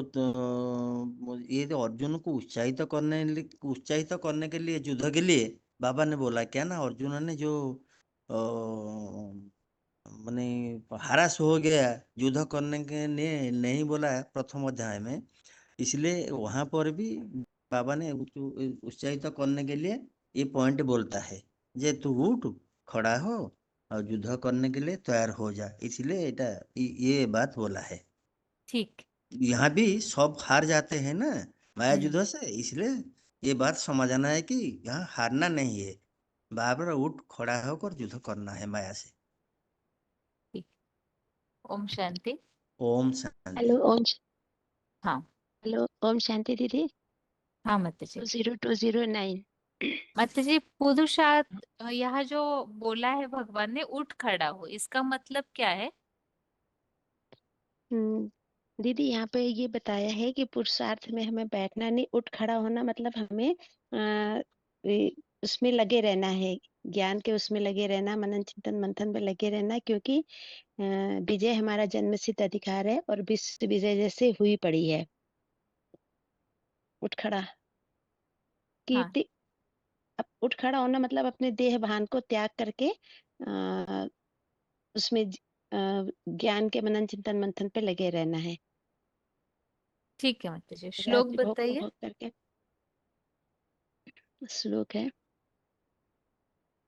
S13: ये तो अर्जुन को उत्साहित करने के लिए, युद्ध के लिए बाबा ने बोला क्या ना, अर्जुन ने जो माने हरास हो गया युद्ध करने के लिए नहीं बोला प्रथम अध्याय में, इसलिए वहां पर भी बाबा ने उत्साहित करने के लिए ये पॉइंट बोलता है, जे तू उठ खड़ा हो और युद्ध करने के लिए तैयार हो जा, इसलिए ये बात बोला है।
S1: ठीक।
S13: यहाँ भी सब हार जाते हैं ना माया
S1: हम्म,
S13: युद्ध से, इसलिए ये बात समझना है कि यहाँ हारना नहीं है, बाबर उठ खड़ा होकर युद्ध करना है माया से।
S1: ठीक। ओम शांति।
S13: ओम शांति।
S3: हेलो ओम
S1: हाँ
S3: हेलो ओम शांति दीदी।
S1: हाँ माताजी।
S3: 20209
S1: माताजी पुरुषार्थ यहाँ जो बोला है भगवान ने उठ खड़ा हो, इसका मतलब क्या है?
S3: दीदी यहाँ पे ये बताया है कि पुरुषार्थ में हमें बैठना नहीं, उठ खड़ा होना मतलब हमें उसमें लगे रहना है, ज्ञान के उसमें लगे रहना, मनन चिंतन मंथन में लगे रहना, क्योंकि विजय हमारा जन्मसिद्ध अधिकार है और विश्व विजय जैसे हुई पड़ी है। उठ खड़ा
S1: हाँ
S3: कीर्ति, अब उठ खड़ा होना मतलब अपने देह भान को त्याग करके उसमें ज्ञान के मनन चिंतन मंथन पे लगे रहना है।
S1: ठीक है माताजी, श्लोक
S3: राज्य भोग को
S1: बताइए।
S3: भोग करके। श्लोक है,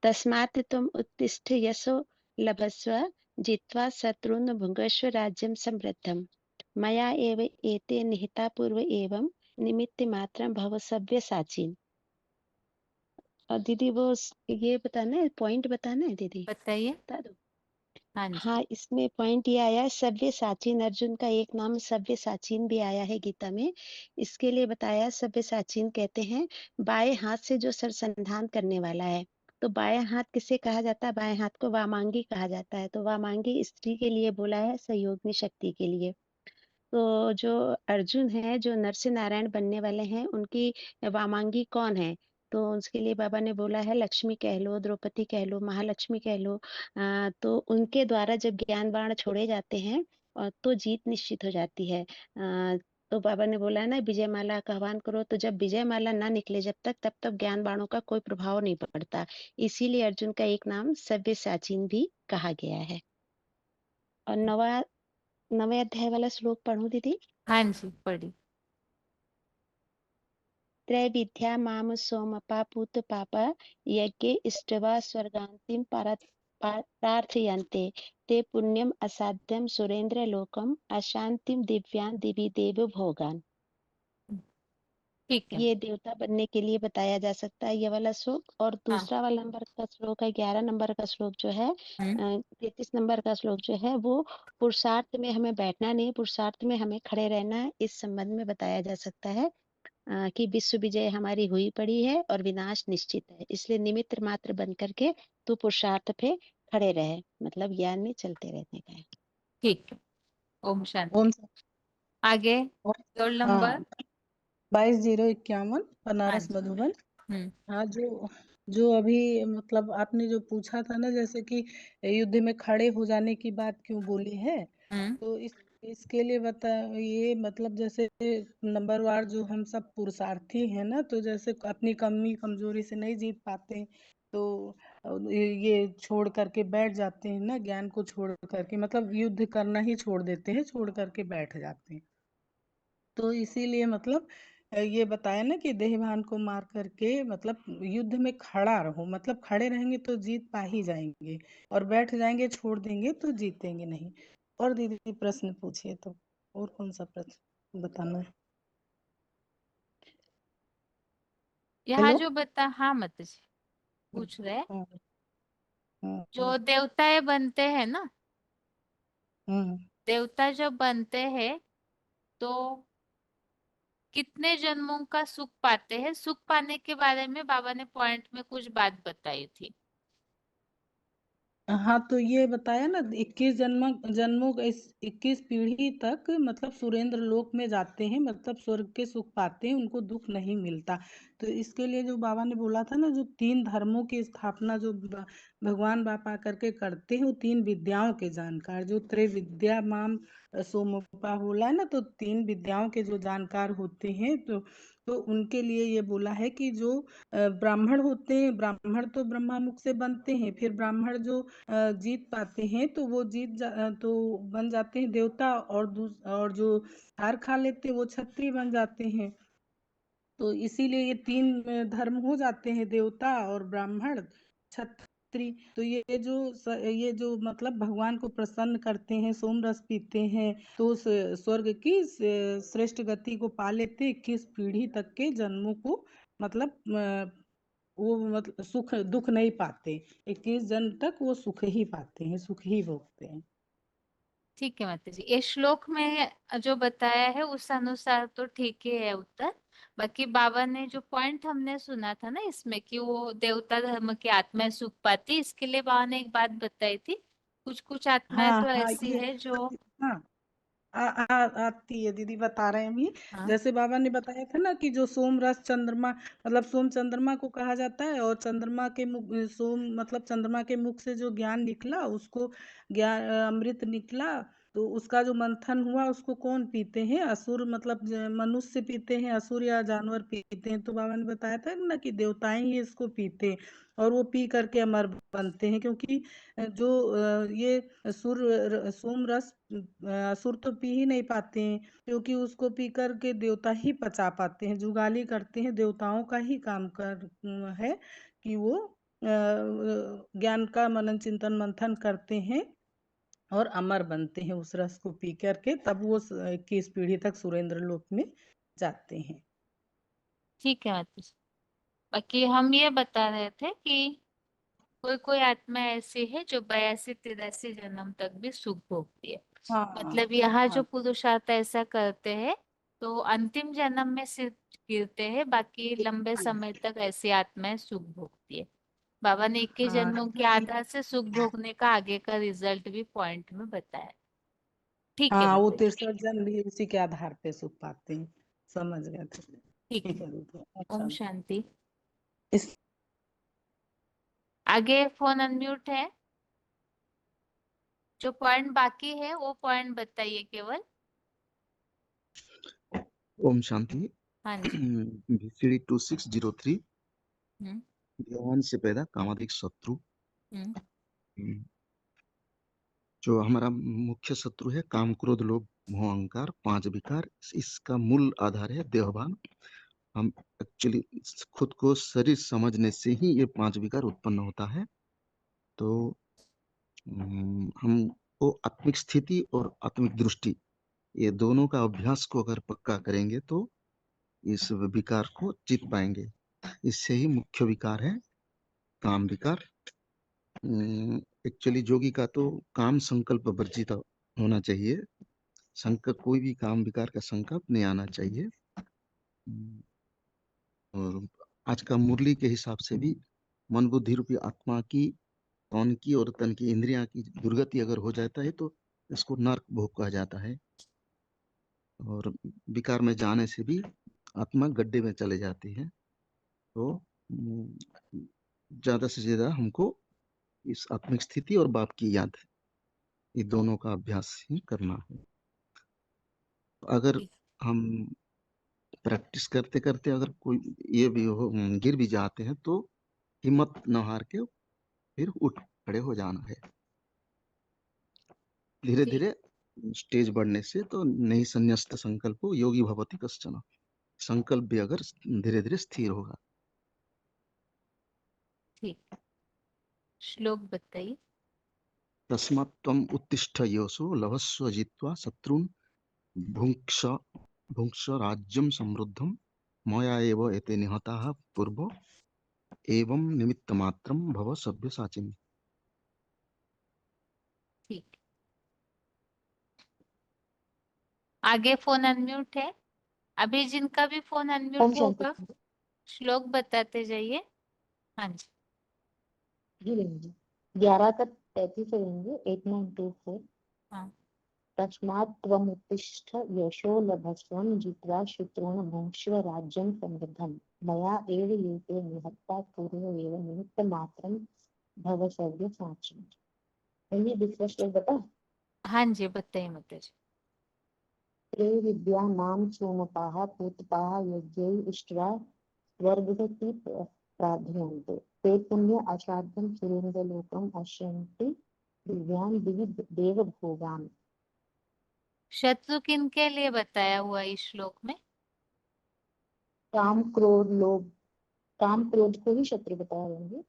S3: तस्मात् त्वम् उत्तिष्ठ यशो लभस्व जित्वा शत्रून् भुङ्क्ष्व राज्यं समृद्धम् मया एव एते निहिता पूर्व एवं निमित्त मात्रं भव सव्यसाचिन्। और दीदी वो ये बताना है, पॉइंट बताना है दीदी,
S1: बताइए।
S3: बता दो।
S1: हाँ जी।
S3: हाँ, इसमें पॉइंट ये आया है, सव्यसाचीन, अर्जुन का एक नाम सव्यसाचीन भी आया है गीता में। इसके लिए बताया, सव्यसाचीन कहते हैं बाएं हाथ से जो सरसंधान करने वाला है। तो बाएं हाथ किसे कहा जाता है? बाएं हाथ को वामांगी कहा जाता है। तो वामांगी स्त्री के लिए बोला है, सहयोगिनी शक्ति के लिए। तो जो अर्जुन है, जो नर से नारायण बनने वाले हैं, उनकी वामांगी कौन है? तो उसके लिए बाबा ने बोला है, लक्ष्मी कह लो, द्रौपदी कह लो, महालक्ष्मी कह लो। तो उनके द्वारा जब ज्ञान बाण छोड़े जाते हैं तो जीत निश्चित हो जाती है। तो बाबा ने बोला है ना, विजय माला का आह्वान करो। तो जब विजय माला ना निकले जब तक, तब तक ज्ञान बाणों का कोई प्रभाव नहीं पड़ता। इसीलिए अर्जुन का एक नाम सव्यसाचीन भी कहा गया है। और नवे अध्याय वाला श्लोक पढ़ूं दीदी?
S1: हाँ जी पढ़ी।
S3: त्रैविद्या माम सोमपा पूत पापा यज्ञे इष्टवा स्वर्गान्तिम प्रार्थयन्ते ते पुण्यम असाध्यम सुरेंद्र लोकम अशांतिम दिव्यान दिवि देव भोगान।
S1: ठीक है।
S3: ये देवता बनने के लिए बताया जा सकता है ये वाला श्लोक। और दूसरा वाला नंबर का श्लोक है, 11 नंबर का श्लोक जो है, 33 नंबर का श्लोक जो है, वो पुरुषार्थ में हमें बैठना नहीं, पुरुषार्थ में हमें खड़े रहना है। इस संबंध में बताया जा सकता है कि विश्व विजय हमारी हुई पड़ी है और विनाश निश्चित है, इसलिए निमित्त मात्र बन करके तू पुरुषार्थ पे खड़े रहे, मतलब ज्ञान में चलते रहने का है।
S1: ठीक है। ओम शांति।
S14: ओम
S1: आगे रोल नंबर।
S14: हाँ 22-051
S1: हाँ
S14: बनारस
S1: जी।
S14: मधुबन।
S1: हम्म
S14: हाँ, जो अभी मतलब आपने जो पूछा था ना, जैसे कि युद्ध में खड़े हो जाने की बात क्यों बोली है, तो इसके लिए बता, ये मतलब जैसे नंबर वार जो हम सब पुरुषार्थी हैं ना, तो जैसे अपनी कमी कमजोरी से नहीं जीत पाते, तो ये छोड़ करके बैठ जाते हैं ना, ज्ञान को छोड़ करके, मतलब युद्ध करना ही छोड़ देते हैं, छोड़ करके बैठ जाते हैं। तो इसीलिए मतलब ये बताया ना कि देहभान को मार करके मतलब युद्ध में खड़ा रहो, मतलब खड़े रहेंगे तो जीत पा ही जाएंगे, और बैठ जाएंगे छोड़ देंगे तो जीतेंगे नहीं। और दीदी प्रश्न पूछिए, तो और कौन सा प्रश्न बताना है?
S1: यहाँ
S14: हेलो।
S1: जो बता, हाँ माता जी पूछ रहे हैं,
S14: हाँ, हाँ,
S1: जो देवताएं बनते हैं ना,
S14: हाँ।
S1: देवता जब बनते हैं तो कितने जन्मों का सुख पाते हैं? सुख पाने के बारे में बाबा ने पॉइंट में कुछ बात बताई थी।
S14: हाँ, तो ये बताया ना 21 जन्मों का, इस 21 पीढ़ी तक मतलब सुरेंद्र लोक में जाते हैं, मतलब स्वर्ग के सुख पाते हैं, उनको दुख नहीं मिलता। तो इसके लिए जो बाबा ने बोला था ना, जो 3 धर्मों की स्थापना जो भगवान बापा करके करते हैं, वो 3 विद्याओं के जानकार, जो त्रैविद्या माम सोमोपा बोला है ना, तो 3 विद्याओं के जो जानकार होते हैं, तो उनके लिए ये बोला है कि जो ब्राह्मण होते हैं, ब्राह्मण तो ब्रह्मा मुख से बनते हैं, फिर ब्राह्मण जो जीत पाते हैं तो वो तो बन जाते हैं देवता, और जो हार खा लेते हैं वो क्षत्रिय बन जाते हैं। तो इसीलिए ये 3 धर्म हो जाते हैं, देवता और ब्राह्मण क्षत्रिय। तो ये जो मतलब भगवान को प्रसन्न करते हैं, सोम रस पीते हैं, तो उस स्वर्ग की श्रेष्ठ गति को पा लेते हैं। 21 पीढ़ी तक के जन्मों को मतलब वो मतलब सुख दुख नहीं पाते, 21 जन्म तक वो सुख ही पाते हैं, सुख ही भोगते हैं।
S1: ठीक है माता जी, ये श्लोक में जो बताया है उस अनुसार तो ठीक ही है उत्तर। बाकी बाबा ने जो पॉइंट हमने सुना था ना इसमें कि वो देवता धर्म की आत्माएं सुख पाती, इसके लिए बाबा ने एक बात बताई थी, कुछ कुछ आत्माएं
S14: हाँ
S1: तो
S14: हाँ,
S1: ऐसी
S14: ये
S1: है जो,
S14: हाँ आती है दीदी, बता रहे हैं हम ये।
S1: हाँ
S14: जैसे बाबा ने बताया था ना कि जो सोम रस चंद्रमा, मतलब सोम चंद्रमा को कहा जाता है, और चंद्रमा के मुख, सोम मतलब चंद्रमा के मुख से जो ज्ञान निकला उसको ज्ञान अमृत निकला, तो उसका जो मंथन हुआ उसको कौन पीते हैं? असुर, मतलब मनुष्य पीते हैं, असुर या जानवर पीते हैं। तो बाबा ने बताया था ना कि देवताएं ही इसको पीते हैं, और वो पी करके अमर बनते हैं, क्योंकि जो ये सोम रस असुर तो पी ही नहीं पाते हैं, क्योंकि उसको पी करके देवता ही पचा पाते हैं। जुगाली करते हैं, देवताओं का ही काम है कि वो ज्ञान का मनन चिंतन मंथन करते हैं और अमर बनते हैं उस रस को पी करके, तब वो 21 पीढ़ी तक सुरेंद्र लोक में जाते हैं।
S1: ठीक है माता जी। बाकी हम ये बता रहे थे कि कोई कोई आत्मा ऐसी है जो 82-83 जन्म तक भी सुख भोगती है।
S14: हाँ
S1: मतलब यहाँ जो
S14: हाँ
S1: पुरुषार्थ ऐसा करते हैं तो अंतिम जन्म में सिर्फ गिरते हैं, बाकी लंबे समय तक ऐसी आत्माएं सुख भोगती है। बाबा ने 21
S14: हाँ
S1: जन्मों के आधार से सुख भोगने का आगे का रिजल्ट भी पॉइंट में बताया। ठीक है
S14: हाँ, वो
S1: माता जी।
S14: 63 जन भी उसी के आधार पे सुख पाते हैं। समझ गए थे।
S1: ठीक
S14: ठीक
S1: है,
S14: है दीदी,
S1: ओम
S14: अच्छा।
S1: शांति।
S14: इस
S1: आगे फोन अनम्यूट है, जो पॉइंट बाकी है वो पॉइंट बताइए केवल।
S15: ओम शांति।
S1: हाँ जी।
S15: VCD 2603
S1: हम्म
S15: ज्ञान से पैदा कामादिक शत्रु।
S1: हम्म
S15: हम्म, जो हमारा मुख्य शत्रु है काम क्रोध लोभ मोह अहंकार 5 विकार, इसका मूल आधार है देहभान। हम एक्चुअली खुद को शरीर समझने से ही ये 5 विकार उत्पन्न होता है। तो हमको आत्मिक स्थिति और आत्मिक दृष्टि, ये दोनों का अभ्यास को अगर पक्का करेंगे तो इस विकार को जीत पाएंगे। इससे ही मुख्य विकार है काम विकार। एक्चुअली योगी का तो काम संकल्प वर्जित होना चाहिए, संकल्प कोई भी काम विकार का संकल्प नहीं आना चाहिए। और आज का मुरली के हिसाब से भी मन बुद्धि रूपी आत्मा की, कौन की और तन की इंद्रियां की दुर्गति अगर हो जाता है तो इसको नरक भोग कहा जाता है। और विकार में जाने से भी आत्मा गड्ढे में चले जाती है। तो ज्यादा से ज्यादा हमको इस आत्मिक स्थिति और बाप की याद, ये दोनों का अभ्यास ही करना है। अगर हम प्रैक्टिस करते करते अगर कोई ये भी हो गिर भी जाते हैं तो हिम्मत न हार के फिर उठ खड़े हो जाना है। धीरे धीरे स्टेज बढ़ने से तो नहीं संन्यस्त संकल्प योगी भवति कश्चन, संकल्प भी अगर धीरे धीरे स्थिर होगा।
S1: ठीक, श्लोक बताइए।
S15: तस्मात् त्वम् उत्तिष्ठ योषो लभस्व जित्वा शत्रुन् भुङ्क्ष भुङ्क्ष राज्यं समृद्धं मया एव एते निहताः पूर्व एवं निमित्तमात्रं भव सव्यसाचिन्।
S1: ठीक, आगे फोन अनम्यूट है। अभी जिनका भी फोन
S3: ओम
S1: अनम्यूट
S3: शांति।
S1: होगा श्लोक बताते जाइए। हाँ जी,
S6: जी लेंगे 11 तक 33 लेंगे 8924।
S1: हाँ
S6: तस्मात् त्वमुत्तिष्ठ यशो लभस्वं जित्वा शत्रून् भुङ्क्ष्व राज्यं समृद्धम् मया एव एते निहत्ता पूर्व एव निमित्तमात्रं भव सव्यसाचिन्। ये दूसरा श्लोक बता।
S1: हाँ जी, बताइए माताजी।
S6: त्रय विद्या नाम सोमपाः पूतपाः यज्ञै इष्ट्वा स्वर्गति प्रार्थयन्ते ते पुण्य असाध्यं सुरेन्द्रलोकम् अश्यन्ति दिव्यान् दिवि देवभोगान्।
S1: शत्रु किन के लिए बताया हुआ इस श्लोक में?
S6: काम क्रोध लोभ, काम क्रोध को ही शत्रु बताया जाएंगे।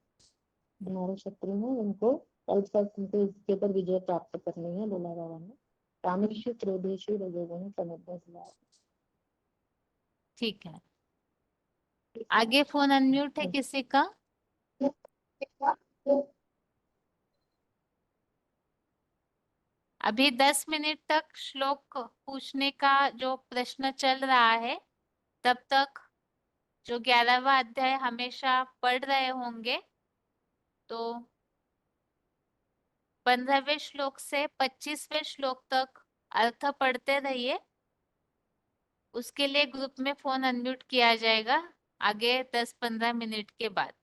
S6: हमारे शत्रु हैं, उनको उनके इसके पर विजय प्राप्त करनी है। बोला बाबा ने कामेषु क्रोधेषु रजोगुण समुद्र।
S1: ठीक है, आगे फोन अनम्यूट है किसी का? अभी 10 मिनट तक श्लोक पूछने का जो प्रश्न चल रहा है, तब तक जो 11वां अध्याय हमेशा पढ़ रहे होंगे तो 15वें श्लोक से 25वें श्लोक तक अर्थ पढ़ते रहिए। उसके लिए ग्रुप में फोन अनम्यूट किया जाएगा आगे 10-15 मिनट के बाद।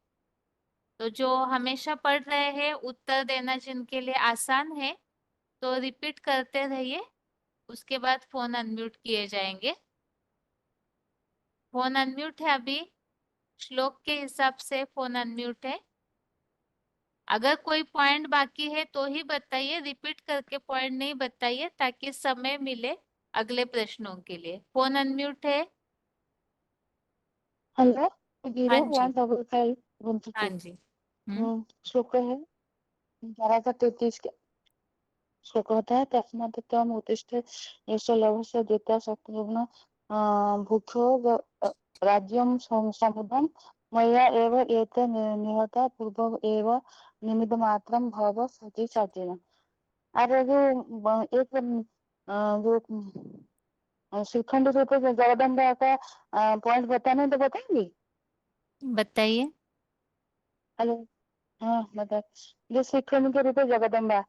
S1: तो जो हमेशा पढ़ रहे हैं उत्तर देना जिनके लिए आसान है तो रिपीट करते रहिए, उसके बाद फोन अनम्यूट किए जाएंगे। फोन अनम्यूट है अभी, श्लोक के हिसाब से फोन अनम्यूट है। अगर कोई पॉइंट बाकी है तो ही बताइए, रिपीट करके पॉइंट नहीं बताइए ताकि समय मिले अगले प्रश्नों के लिए। फोन अनम्यूट है।
S6: हेलो
S1: हाँ
S6: 0155
S1: हाँ जी।
S6: श्लोक है 11-33 के श्लोक होता है। तस्मात् त्वम् उत्तिष्ठ यशो लभस्व जित्वा शत्रुघ्न भुङ्क्ष्व राज्यं समृद्धम् मया एव एते निहता पूर्व एव निमित्तमात्रं भव सव्यसाचिन्। अरे जो एक जो श्रीखंड रूप जगदम्बा का पॉइंट बताने तो बताएंगे।
S1: बताइए।
S6: हेलो, हाँ बता। जो श्रीखंड के रूप जगदम्बा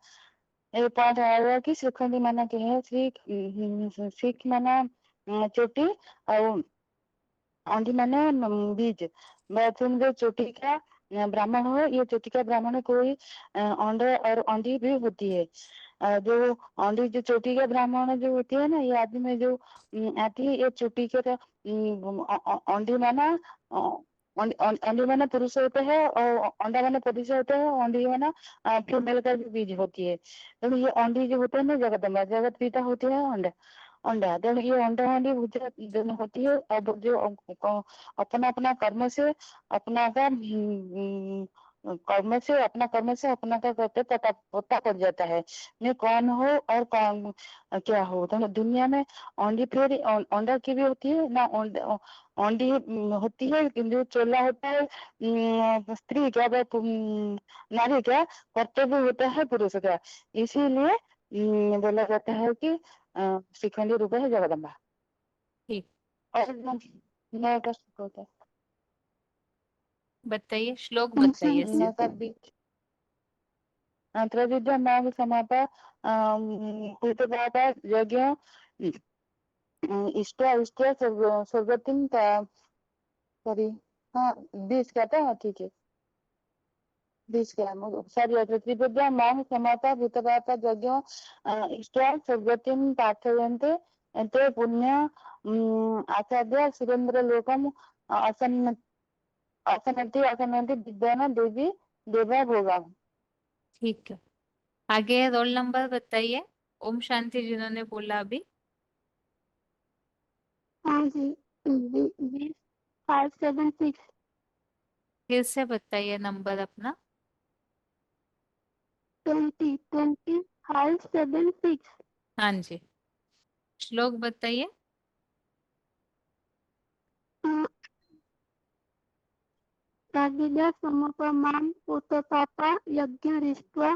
S6: ये पॉइंट आएगा कि श्रीखंडी माना क्या है। श्रीख माना चोटी और औंधी माने बीज। तुम जो चोटी का ब्राह्मण हो, ये चोटी का ब्राह्मण कोई औंधा और औंधी भी होती है। जो औंधी जो चोटी के ब्राह्मण जो होती है ना, ये आदि में जो आती है, ये चोटी के औंधी माना औंधी माना पुरुष होते हैं और औंधा माना पुरुष होते हैं। औंधी माना फीमेल का भी बीज होती है। तो ये औंधी जो होते हैं ना जगदम्बा जगत पिता होती है औंधा अंडा। तो ये अंडा वाली जो होती है, अब जो अपना अपना कर्म से अपना का कर्म से अपना का करते पता पड़ जाता है मैं कौन हो और कौन क्या हो। तो दुनिया में औंधी फिर औंधा की भी होती है ना, औंधी होती है जो चोला होता है स्त्री क्या नारी क्या कर्तव्य होता है पुरुष का। इसीलिए बोला जाता है कि श्रीखंडी रूप है जगदम्बा।
S1: ठीक,
S6: और नौ का श्लोक होता है।
S1: बताइए श्लोक बताइए
S6: नौ
S1: सिर्फ।
S6: का बीच त्रविद्या नाम समापा पूतपाता यज्ञ इष्ट स्वर्गतिम का सॉरी। हाँ 20 का था। हाँ ठीक है 20 का सॉरी। त्रिविद्या नाम समापा भूतपाता यज्ञ इष्ट स्वर्गतिम पार्थयन्ते ते पुण्य आचार्य सुरेंद्र लोकम असन्नति विद्यान देवी देवा भोगा।
S1: ठीक है, आगे रोल नंबर बताइए। ओम शांति जिन्होंने बोला अभी।
S3: हाँ जी 576।
S1: फिर से बताइए नंबर अपना।
S3: 576।
S1: हाँ जी, श्लोक बताइए।
S3: कागिल्या समप्रमाण उत्पाता यज्ञ रिष्ट्वा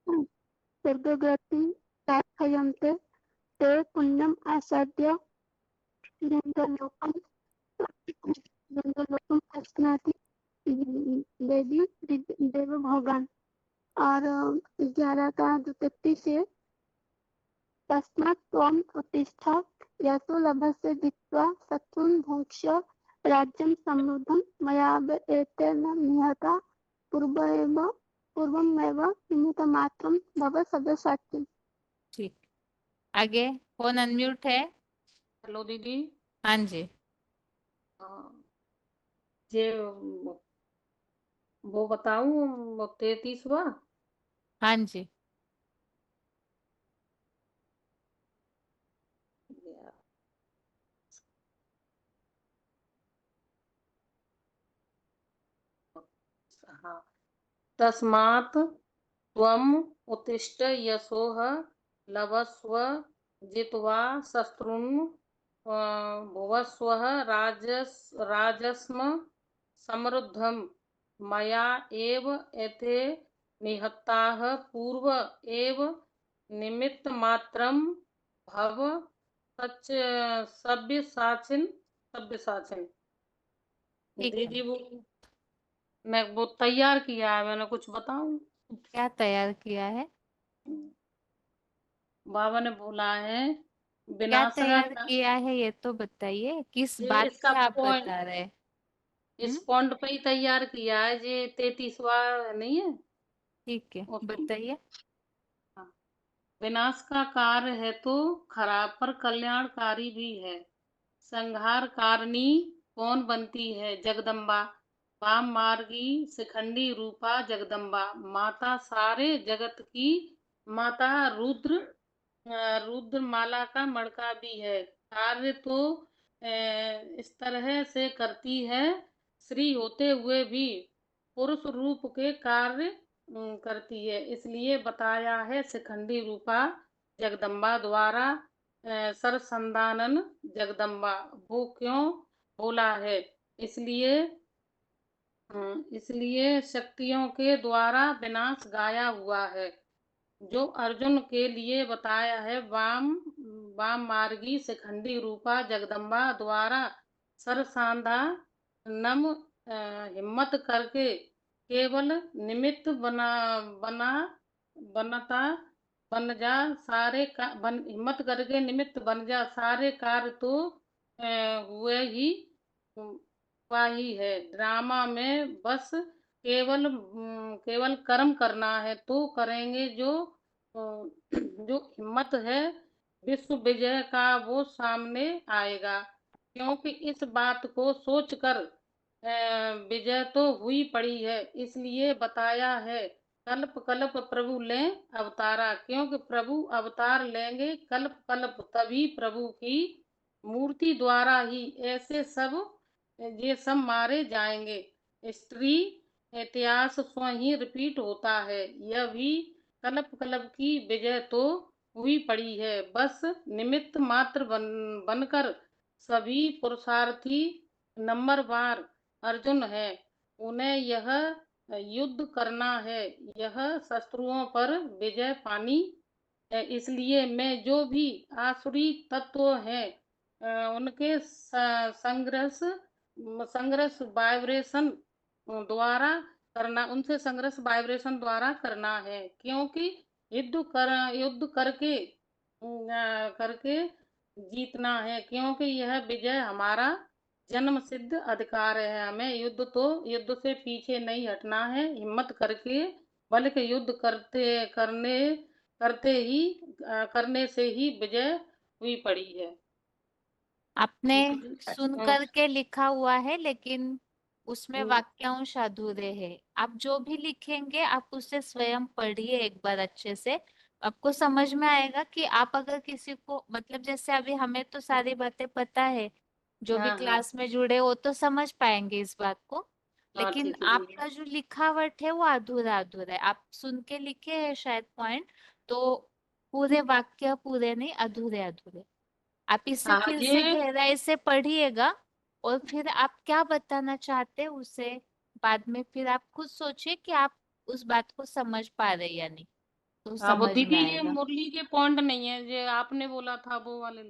S3: स्वर्गगति प्रार्थयन्ते ते पुण्यम आसाद्य गंधलोकम अश्नाति देवी देव भगवान। और 11 का 33 से तस्मात् त्वम् उत्तिष्ठ यतो लभसे जित्वा शत्रुन् भोक्ष्य राज्यं समृद्धं मया एतेन निहता पूर्वमेव निमित्तमात्रं भव सव्यसाचिन्।
S1: ठीक, आगे फोन अनम्यूट है।
S16: हेलो दीदी।
S1: हाँ जी।
S16: जे वो बताऊं 33वां।
S1: हाँ जी।
S16: हाँ, तस्मात् त्वम् उत्तिष्ठ यशोः लभस्व जित्वा शत्रुन् भुवस्व राजस्म समृद्धं मया एव एते निहताः पूर्व एव निमित्तमात्रं भव सव्यसाचिन्। दीदी वो तैयार किया है मैंने, कुछ बताऊं?
S1: क्या तैयार किया है?
S16: बाबा ने बोला है
S1: क्या
S16: विनाश
S1: तैयार किया है ये तो बताइए, किस बात
S16: इसका
S1: पे आप
S16: पॉइंट
S1: बता रहे हैं?
S16: इस पॉइंट पे ही तैयार किया है, ये 33वां नहीं है।
S1: ठीक है,
S16: उसमें
S1: बताइए।
S16: विनाश का कार्य है तो खराब पर कल्याणकारी भी है। संहार कारिणी कौन बनती है? जगदम्बा। वाम मार्गी शिखंडी रूपा जगदम्बा, माता सारे जगत की माता, रुद्र माला का मड़का भी है। कार्य तो इस तरह से करती है, स्त्री होते हुए भी पुरुष रूप के कार्य करती है, इसलिए बताया है शिखंडी रूपा जगदम्बा द्वारा सरसंदानन जगदम्बा। वो क्यों बोला है? इसलिए शक्तियों के द्वारा विनाश गाया हुआ है, जो अर्जुन के लिए बताया है। वाम मार्गी शिखंडी रूपा जगदम्बा द्वारा सरसांधा नम हिम्मत करके केवल निमित्त हिम्मत करके निमित्त बन जा, सारे कार्य तो हुआ ही है। ड्रामा में बस केवल कर्म करना है तो करेंगे, जो हिम्मत है विश्व विजय का वो सामने आएगा, क्योंकि इस बात को सोचकर विजय तो हुई पड़ी है, इसलिए बताया है कल्प कल्प प्रभु लें अवतारा। क्योंकि प्रभु अवतार लेंगे कल्प कल्प, तभी प्रभु की मूर्ति द्वारा ही ऐसे ये सब मारे जाएंगे। स्त्री इतिहास स्वयं ही रिपीट होता है, यह भी कल्प कल्प की विजय तो हुई पड़ी है, बस निमित्त मात्र बनकर सभी पुरुषार्थी नंबरवार अर्जुन है, उन्हें यह युद्ध करना है, यह शत्रुओं पर विजय पानी है। इसलिए मैं जो भी आसुरी तत्व हैं उनके संघर्ष वाइब्रेशन द्वारा करना, उनसे संघर्ष वाइब्रेशन द्वारा करना है, क्योंकि युद्ध करके जीतना है, क्योंकि यह विजय हमारा जन्म सिद्ध अधिकार है। हमें युद्ध से पीछे नहीं हटना है, हिम्मत करके बल्कि युद्ध करने से ही विजय हुई पड़ी है।
S1: आपने सुन करके लिखा हुआ है, लेकिन उसमें वाक्यांश अधूरे हैं। आप जो भी लिखेंगे आप उसे स्वयं पढ़िए एक बार अच्छे से, आपको समझ में आएगा कि आप अगर किसी को, मतलब जैसे अभी हमें तो सारी बातें पता है, जो भी क्लास में जुड़े हो तो समझ पाएंगे इस बात को, लेकिन आपका जो लिखावट है वो अधूरा है। आप सुन के लिखे हैं शायद पॉइंट, तो पूरे वाक्य पूरे नहीं, अधूरे। आप इसे फिर से गहराई से पढ़िएगा और फिर आप क्या बताना चाहते हैं उसे बाद में फिर आप खुद सोचिए कि आप उस बात को समझ पा रहे या नहीं, तो
S16: हाँ वो
S1: समझ
S16: दीदी
S1: में
S16: ये
S1: आएगा।
S16: मुरली के पॉइंट नहीं है जो आपने बोला था वो वाले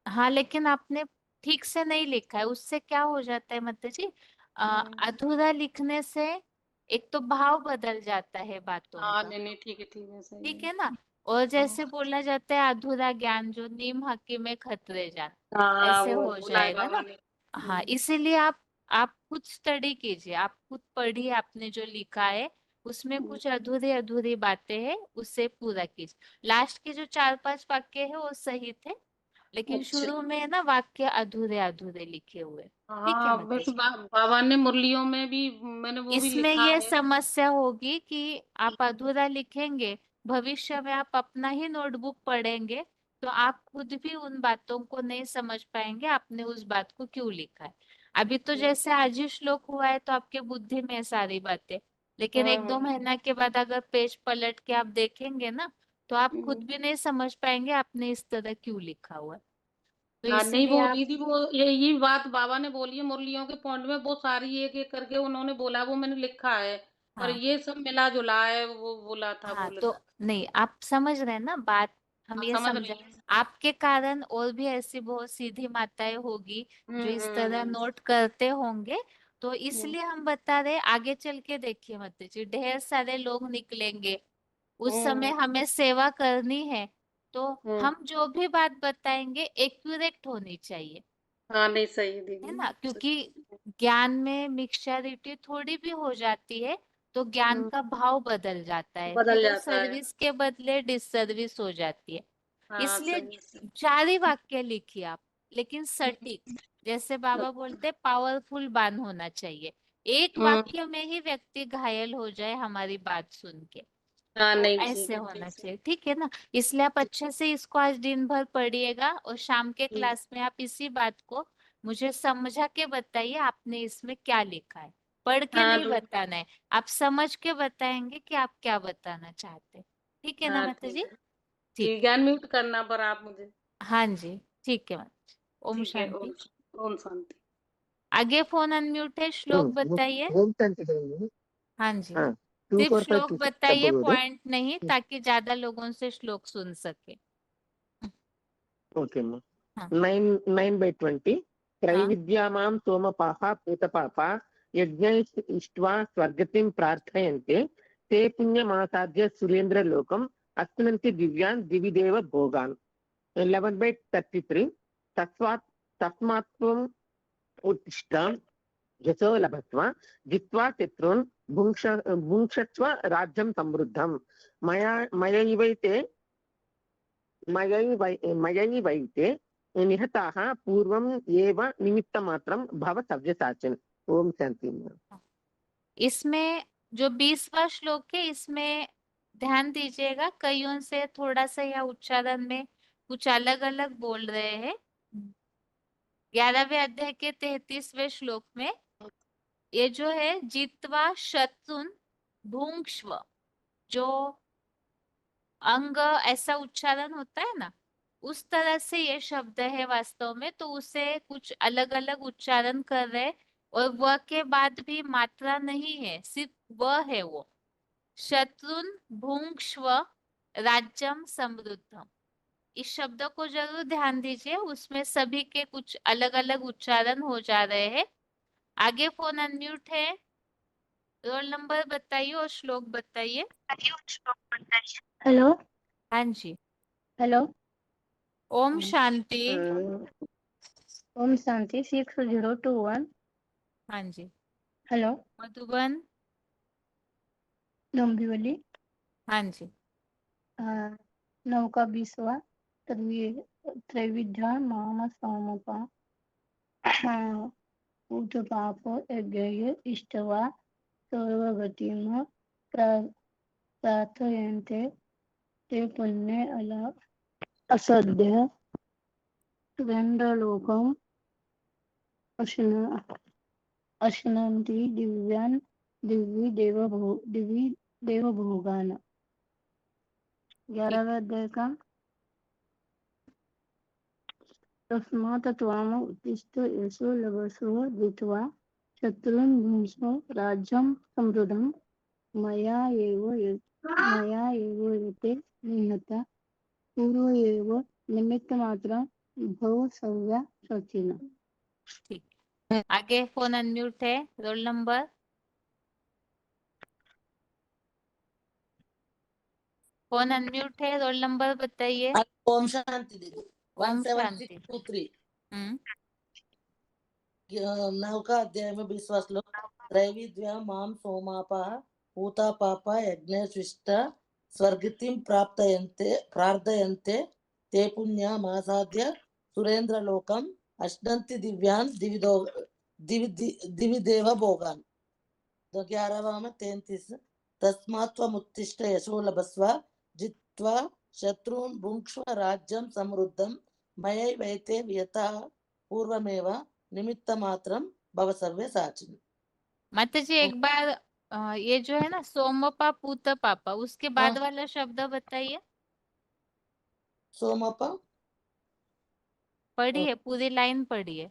S1: हाँ, लेकिन आपने ठीक से नहीं लिखा है, उससे क्या हो जाता है मतलब जी, अधूरा लिखने से एक तो भाव बदल जाता है बातों
S16: हाँ
S1: का,
S16: नहीं ठीक है सही
S1: ठीक
S16: है।
S1: है ना। और जैसे बोला जाता है अधूरा ज्ञान जो नीम हकीम खतरे जान,
S16: हाँ
S1: ऐसे
S16: वो
S1: हो
S16: बोला है
S1: जाएगा
S16: बाबा
S1: ना।
S16: ने।
S1: हाँ, इसीलिए आप खुद स्टडी कीजिए, आप खुद पढ़िए, आपने जो लिखा है उसमें कुछ अधूरी अधूरी बातें हैं, उससे पूरा कीजिए। लास्ट के जो 4-5 वाक्य है वो सही थे, लेकिन
S16: अच्छा
S1: शुरू में ना वाक्य अधूरे अधूरे लिखे हुए, ठीक है
S16: हाँ
S1: माता
S16: वैसे
S1: जी।
S16: बाबा ने मुरलियों में भी मैंने वो भी
S1: इसमें
S16: लिखा
S1: ये
S16: है।
S1: समस्या होगी कि आप अधूरा लिखेंगे, भविष्य में आप अपना ही नोटबुक पढ़ेंगे तो आप खुद भी उन बातों को नहीं समझ पाएंगे आपने उस बात को क्यों लिखा है। अभी तो जैसे आज ही श्लोक हुआ है तो आपके बुद्धि में है सारी बातें, लेकिन 1-2 महीना के बाद अगर पेज पलट के आप देखेंगे ना तो आप खुद भी नहीं समझ पाएंगे आपने इस तरह क्यों लिखा हुआ है। तो
S16: हाँ नहीं
S1: इसीलिए
S16: वो
S1: आप,
S16: दीदी वो यही बात बाबा ने बोली है मुरलियों के पॉइंट में बहुत सारी एक एक करके उन्होंने बोला वो मैंने लिखा है पर
S1: हाँ
S16: ये सब मिला जुला है वो बोला था
S1: हाँ,
S16: बोले
S1: तो
S16: था।
S1: नहीं, आप समझ रहे हैं ना बात, हम
S16: हाँ
S1: ये
S16: समझ
S1: समझे।
S16: रही हूँ।
S1: आपके कारण और भी ऐसी बहुत सीधी माताएं होगी जो इस तरह
S16: हम्म।
S1: नोट करते होंगे, तो
S16: हम्म,
S1: इसलिए हम बता रहे आगे चल के देखिए मत जी, ढेर सारे लोग निकलेंगे, उस समय
S16: हम्म,
S1: हमें सेवा करनी है, तो
S16: हम्म,
S1: हम जो भी बात बताएंगे एक्यूरेट होनी चाहिए,
S16: हाँ नहीं सही है
S1: है
S16: दीदी
S1: ना, क्योंकि
S16: सही।
S1: ज्ञान में मिक्सचरिटी थोड़ी भी हो जाती है तो ज्ञान
S16: हम्म,
S1: का भाव बदल जाता है,
S16: बदल
S1: फिर वो
S16: जाता है।
S1: सर्विस के बदले डिससर्विस हो जाती है।
S16: हाँ
S1: इसलिए
S16: सही है।
S1: 4 ही वाक्य लिखिए आप, लेकिन सटीक, जैसे बाबा
S16: अच्छा।
S1: बोलते पावरफुल बाण होना चाहिए, एक
S16: हम्म,
S1: वाक्य में ही व्यक्ति घायल हो जाए हमारी बात सुन के,
S16: हाँ
S1: तो
S16: नहीं
S1: ऐसे
S16: ठीक है
S1: होना
S16: ठीक है।
S1: चाहिए, ठीक है ना। इसलिए आप अच्छे से इसको आज दिन भर पढ़िएगा और शाम के क्लास में आप इसी बात को मुझे समझा के बताइए आपने इसमें क्या लिखा है, पढ़ के
S16: हाँ
S1: नहीं बताना है, आप समझ के बताएंगे कि आप क्या बताना चाहते हैं, ठीक है ना
S16: हाँ
S1: माता
S16: ठीक
S1: जी।
S16: है
S1: ठीक
S16: ठीक है अनम्यूट करना पर आप मुझे।
S1: है, हाँ जी, ठीक है माता जी। ओम
S16: ठीक है
S1: शांति।
S16: ओम शांति।
S1: आगे फोन अनम्यूट है, श्लोक बताइए।
S2: होम शांति करेंगे।
S1: हाँ जी,
S2: हाँ
S1: सिर्फ
S2: 245
S1: श्लोक
S2: 26
S1: बताइए,
S2: तब
S1: पॉइंट नहीं, ताकि ज्यादा लोगों से श्लोक सुन सके।
S2: ओके अम्मा।
S1: हाँ
S2: 9/20
S1: हाँ
S2: त्रैविद्यामां सोमपाः पूतपापा यज्ञैः इष्ट्वा स्वर्गतिं प्रार्थयन्ते ते पुण्यमासाद्य सुरेन्द्रलोकम् अश्नुवन्ति दिव्यान् दिवि देव भोगान्। 11/33 तस्मात् त्वम् उत्तिष्ठ यशो लभस्व जित्वा शत्रून् भुङ्क्षस्व राज्यं समृद्धम्। मयैवैते निहताः पूर्वम् एव निमित्तमात्रं भव सव्यसाचिन्। ओम शांति।
S1: इसमें जो 20वां श्लोक है इसमें ध्यान दीजिएगा, कईयों से थोड़ा सा या उच्चारण में कुछ अलग अलग बोल रहे हैं। 11वें अध्याय के 33वें श्लोक में ये जो है जित्वा शत्रुन भुंक्ष्व, जो अंग ऐसा उच्चारण होता है ना, उस तरह से ये शब्द है वास्तव में, तो उसे कुछ अलग अलग उच्चारण कर रहे हैं, और वह के बाद भी मात्रा नहीं है, सिर्फ वह है वो, शत्रुन भुंक्ष्व राज्यम समृद्धम। इस शब्द को जरूर ध्यान दीजिए, उसमें सभी के कुछ अलग अलग उच्चारण हो जा रहे हैं। आगे फोन अनम्यूट है, रोल नंबर बताइए और श्लोक बताइए।
S17: हेलो
S1: हाँ जी,
S17: हेलो
S1: ओम शांति।
S17: ओम शांति 6021।
S1: हाँ जी,
S17: हेलो
S1: मधुबन।
S17: डोंबिवली।
S1: हाँ जी,
S17: 9 का 20वां त्रैविध्या माम सोमपा पूतपाप यज्ञ इष्टवा सर्वगतिम प्रार्थयन्ते ते पुण्य अला असद्य सुरेन्द्रलोकम् अश्नन्ति दिव्यान् दिवि देवभोगान्। 11वें अध्याय का तस्मात् त्वम् उत्तिष्ठ यशो लभस्व जित्वा शत्रुन् भुङ्क्ष्व राज्यं समृद्धं मया एव एते निहता पूर्व एव निमित्तमात्रं भव सव्या सचिन।
S1: ठीक है। आगे फोन अनम्यूट है। रोल नंबर फोन अनम्यूट है। रोल नंबर बताइए।
S18: ओम शांति दीदी।
S1: ओम शांति।
S18: 17623 नौका अध्याय में 20वां श्लोक। त्रैविद्या माम सोमापा पूता पापा यज्ञशिष्ट स्वर्गतिं प्रार्थयन्ते ते पुण्यामासाद्य सुरेंद्रलोकम् अश्नन्ति दिव्यान् दिवि देव भोगान्। 11वां में 33 तस्मात् त्वमुत्तिष्ठ यशो लभस्व जित्वा शत्रून् भुङ्क्ष्व राज्यं समृद्धं मयैवैते यथा पूर्वमेव निमित्तमात्रं भव सर्वे साचिन्।
S1: माता जी एक बार ये जो है ना सोमपा पूत पापा उसके बाद वाला शब्द बताइए।
S18: सोमपा
S1: पढ़िए, पूरी लाइन पढ़िए।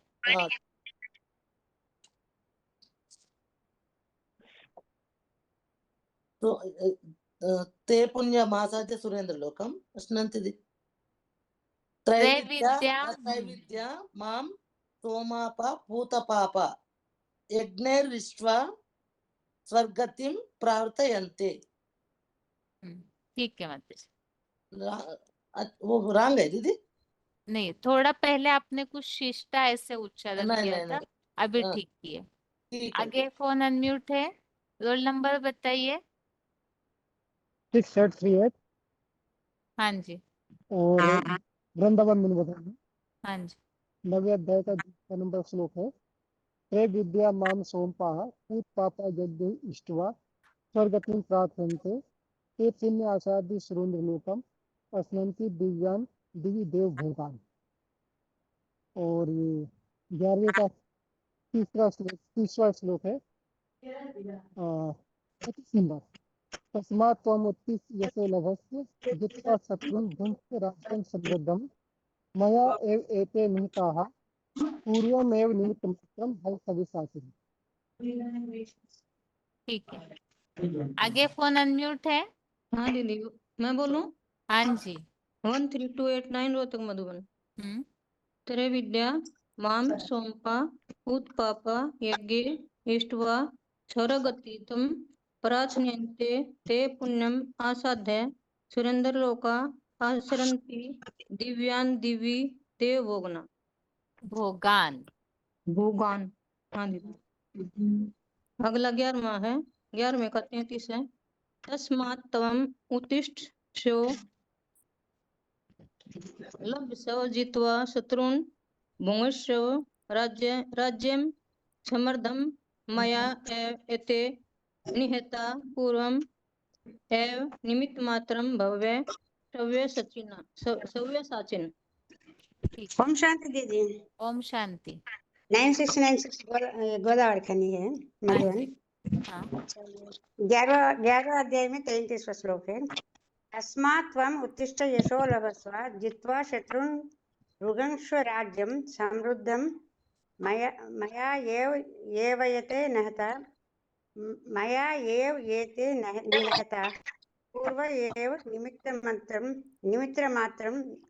S18: तो ते पुण्यमासाद्य सुरेंद्रलोकम् अश्नन्ति त्रैविद्या मां सोमापा पूतपापा यज्ञैर्विश्वा स्वर्गतिं प्रार्थयन्ते।
S1: ठीक है माता जी।
S18: वो रंग है दीदी?
S1: नहीं, थोड़ा पहले आपने कुछ शिष्टा ऐसे उच्चारण किया था। अभी ठीक किए। आगे फोन अनम्यूट है। रोल नंबर बताइए।
S19: 6838।
S1: हाँ जी।
S19: और वृंदावन में बताइए।
S1: हाँ जी।
S19: 9वें अध्याय का 2 नंबर श्लोक है। हे विद्या माम सोमपा पूत पापा यज्ञ इष्ट्वा स्वर्गतिं प्रार्थयन्ते ते पुण्य आसाद्य सुरेंद्र लोकम अश्नन्ति दिव्यान दिव्य देव भोगान। और ये 11वें का तीसरा श्लोक है। 25 नंबर। तस्मात् त्वमुत्तिष्ठ यशो लभस्व जित्वा शत्रून् भुङ्क्ष्व राज्यं समृद्धं मया एते निहताः पूर्वमेव निमित्तमात्रं भव सव्या साचिन्।
S1: ठीक है। आगे फोन अनम्यूट है।
S16: हाँ दीदी, मैं बोलूं?
S1: हाँ जी।
S16: 13289 रोहतक मधुबन। त्रैविद्या माम सोमपा पूत पापा यज्ञे इष्ट्वा स्वर्गतिं प्रार्थयन्ते ते पुण्यम आसाद्य सुरेंद्रलोका आसरन्ति दिव्यान् दिवि देव भोगान। हाँ दीदी। अगला 11वां है। 11वें का 33 है। तस्मात् त्वम् उत्तिष्ठ लभस्व जित्वा शत्रून् भुङ्क्ष्व राज्यं समृद्धं मया एते निहता पूर्वम् एव निमित्तमात्रं भव सव्या साचिन्।
S20: ओम शांति दीदी।
S1: ओम शांति।
S20: 9696 गोदावरी खनी है मधुबन। 11वां अध्याय में 33वां श्लोक है। तस्मात् त्वम् उत्तिष्ठ यशो लभस्व जित्वा शत्रून् भुङ्क्ष्व राज्यं समृद्धं मया एव एते निहता पूर्व एव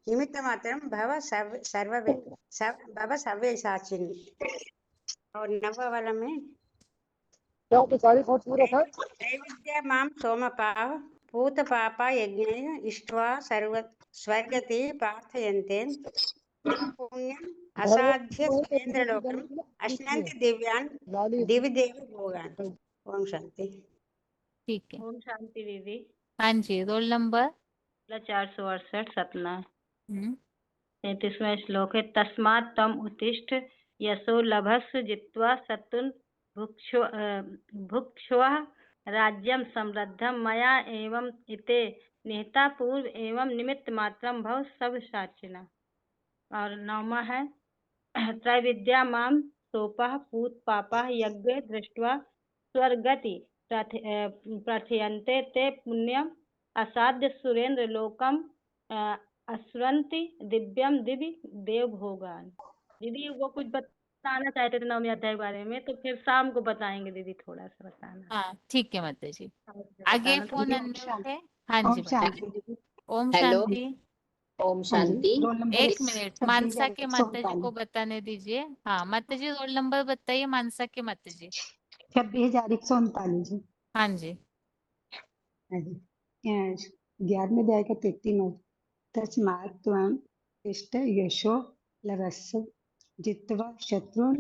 S20: निमित्तमात्रं भव सव्या साचिन्। और 9वां वाला में त्रैविद्या मां सोमपा पूत पापा यज्ञ इष्ट्वा स्वर्गति प्रार्थयन्ते पुण्यम असाध्य सुरेंद्रलोकम अश्नन्ति दिव्यान् दिवि देव भोगान्। ओम शांति।
S1: ठीक है।
S16: ओम शांति दीदी।
S1: हाँ जी। Roll number
S16: 468 Satna. 33वां श्लोक है। तस्मात् त्वम् उत्तिष्ठ यशो लभस्व जित्वा शत्रून् भुङ्क्ष्व राज्यं समृद्धं मया एवं इते निहता पूर्व एवं निमित्त मात्रं भव सव्या साचिन्। और 9वां है। त्रैविद्या मां सोपा पूत पापा यज्ञ दृष्ट्वा स्वर्गति प्रार्थयन्ते ते पुण्यम असाध्य सुरेंद्र लोकम असरन्ति दिव्यम दिव्य देव भोगान। दीदी वो कुछ
S21: बताना चाहते थे नवमी अध्याय के बारे में, तो फिर शाम को बताएंगे दीदी, थोड़ा सा बताना।
S1: हाँ ठीक है माता जी।
S21: बताना
S1: आगे
S21: तो
S1: फोन
S21: फिर-
S1: अनम्यूट है। हाँ जी
S3: ओम
S1: माता
S3: शांति
S1: जी।
S3: दीदी।
S1: ओम
S22: हेलो,
S1: शांति।
S22: ओम
S3: हाँ जी,
S22: शांति।
S3: रोल नंबर
S1: एक मिनट, मानसा के माता जी को
S3: 26,149।
S1: बताने दीजिए। हाँ माता जी रोल नंबर बताइए मानसा के माता जी।
S3: 26,149 जी।
S1: हाँ जी।
S3: हाँ जी। 11वें अध्याय का 33 तस्मात् त्वं तिष्ठ यशो लभस्व जित्वा शत्रून्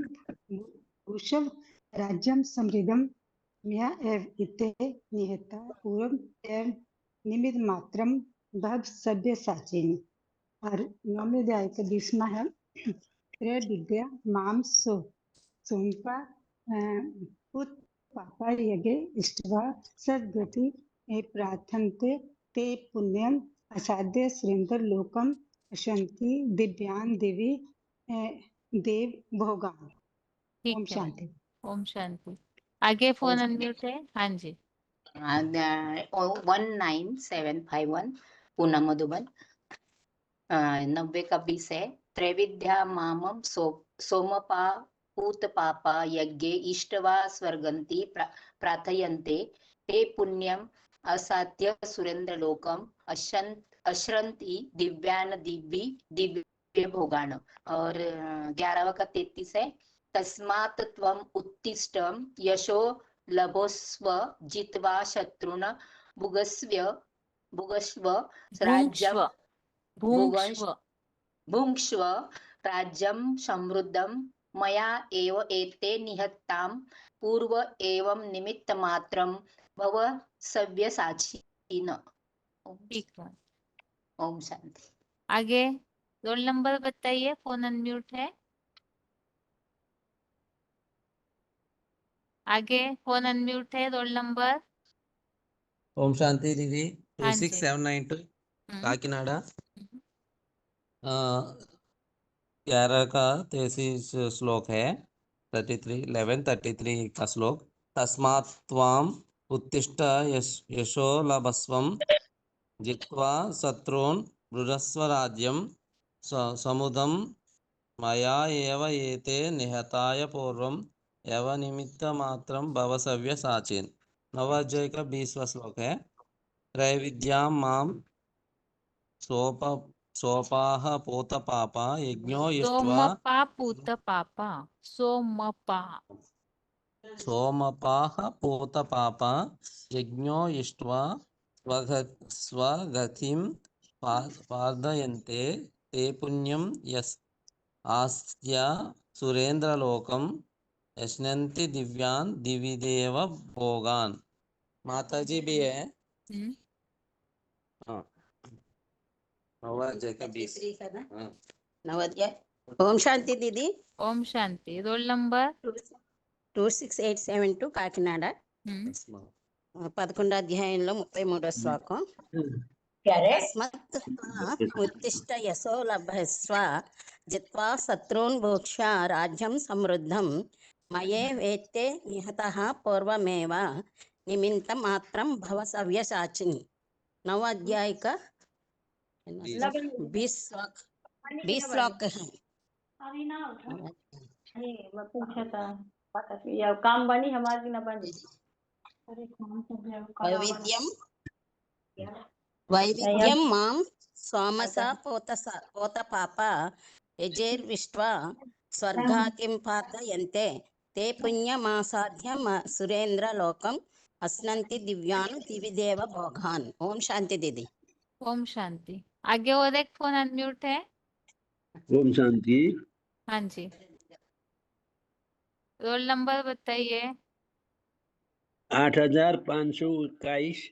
S3: भुषव राज्यं समृद्धं मया एव इते निहता पूर्वं एव निमित्तमात्रं भव सव्यसाचिन्। और 9वें अध्याय का 20वां है त्रय विद्या माम सोमपा पुत पापा यज्ञ इष्टवा सद्गति प्रार्थन्ते ते पुण्यम असाध्य श्रींदर लोकम शांति दिव्यान देवी देव भोगान।
S1: ठीक
S3: ओम
S1: है
S3: शांति।
S1: माता। ओम शांति। आगे फोन अनम्यूट है। हाँ जी।
S22: 19751 पूना मधुबन। 90 का 20 है। त्रैविद्या मामम सोमपा पूत पापा यज्ञे इष्टवा स्वर्गंति प्रार्थयन्ते ते पुण्यम असाध्य सुरेंद्र लोकम अश्रंति दिव्यान दिव्य भोगान। और 11 का 33 है। तस्मात् त्वम उत्तिष्ठम यशो लभोस्व जित्वा शत्रुन भुगस्व राज्यम भुङ्क्ष्व राज्यं समृद्धं मया एव एते निहतां पूर्व एवं निमित्तमात्रं भव सव्यसाचिन्।
S1: ठीक है।
S22: ओम शांति।
S1: आगे रोल नंबर बताइए, फोन अनम्यूट है। आगे फोन अनम्यूट है, रोल नंबर।
S23: ओम शांति दीदी।
S1: हाँ जी।
S23: 26792 काकीनाडा।
S1: हम्म।
S23: 11 का 33 श्लोक है। 1133 का श्लोक। तस्मात् त्वाम उत्तिष्ठ यशो लभस्वं जित्वा शत्रून् भुजस्व राज्यं समुदं मया एव एते निहताय पूर्वं एव निमित्तमात्रं भव सव्यसाचिन्। 9 अध्याय का 20वां श्लोक है। त्रैविद्यां मां सोपाह पूत पापा यज्ञो इष्ट्वा
S1: सोमपा पूत पापा। सोमपा।
S23: सोमपाह पूत पापा यज्ञो इष्ट्वा स्वगतिं पार्दयन्ते ते पुण्यं यस् आस्त्य सुरेंद्रलोकं यश्नन्ति दिव्यान् दिविदेव भोगान्। माताजी भी है। हाँ। 9 अध्याय का 20। हाँ।
S22: 9 अध्याय। ओम शांति दीदी।
S1: ओम शांति। Roll number
S22: 26872 Kakinada. 11 అధ్యాయంలో 33 శ్లోకం. తస్మాత్ ఉత్తిష్ట యశో లభస్వ జిత్వా శత్రూన్ భోక్ష రాజ్యం సమృద్ధం మయే వేత్తే నిహతః పూర్వమేవ निमित्त मात्रम भव सव्यसाचिन्। 9 अध्याय का 20 श्लोक है।
S21: अभी ना ये मैं पूछा था पता ये काम बनी हमारी ना बनी। अरे काम तो
S22: वैविध्यम मां सोमसा पोत पापा यजेर्विष्ट्वा स्वर्गातिं पार्थयन्ते ते पुण्यमासाध्य सुरेंद्र लोकम अस्नन्ति दिव्यान् दिविदेव भोगान्। ओम शांति दीदी।
S1: ओम शांति। आगे और एक फोन अनम्यूट है।
S24: ओम शांति।
S1: हाँ जी। रोल नंबर बताइए।
S24: 8521।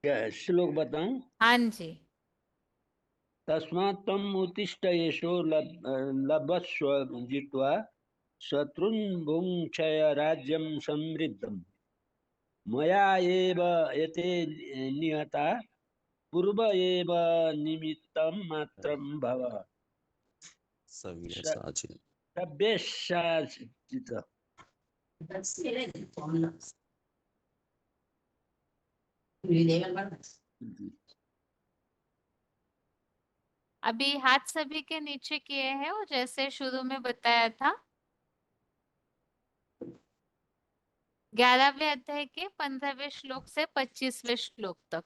S24: क्या श्लोक बताऊं?
S1: हाँ जी।
S24: तस्मात् त्वम् उत्तिष्ठ यशो लभस्व जित्वा शत्रुन् भुङ्क्षय राज्यं समृद्धं मया एव एते निहता पूर्व एव निमित्तं मात्रं भव
S23: सव्यसाचिन्।
S1: अभी हाथ सभी के नीचे किए हैं और जैसे शुरू में बताया था 11वें अध्याय के 15वें श्लोक से 25वें श्लोक तक।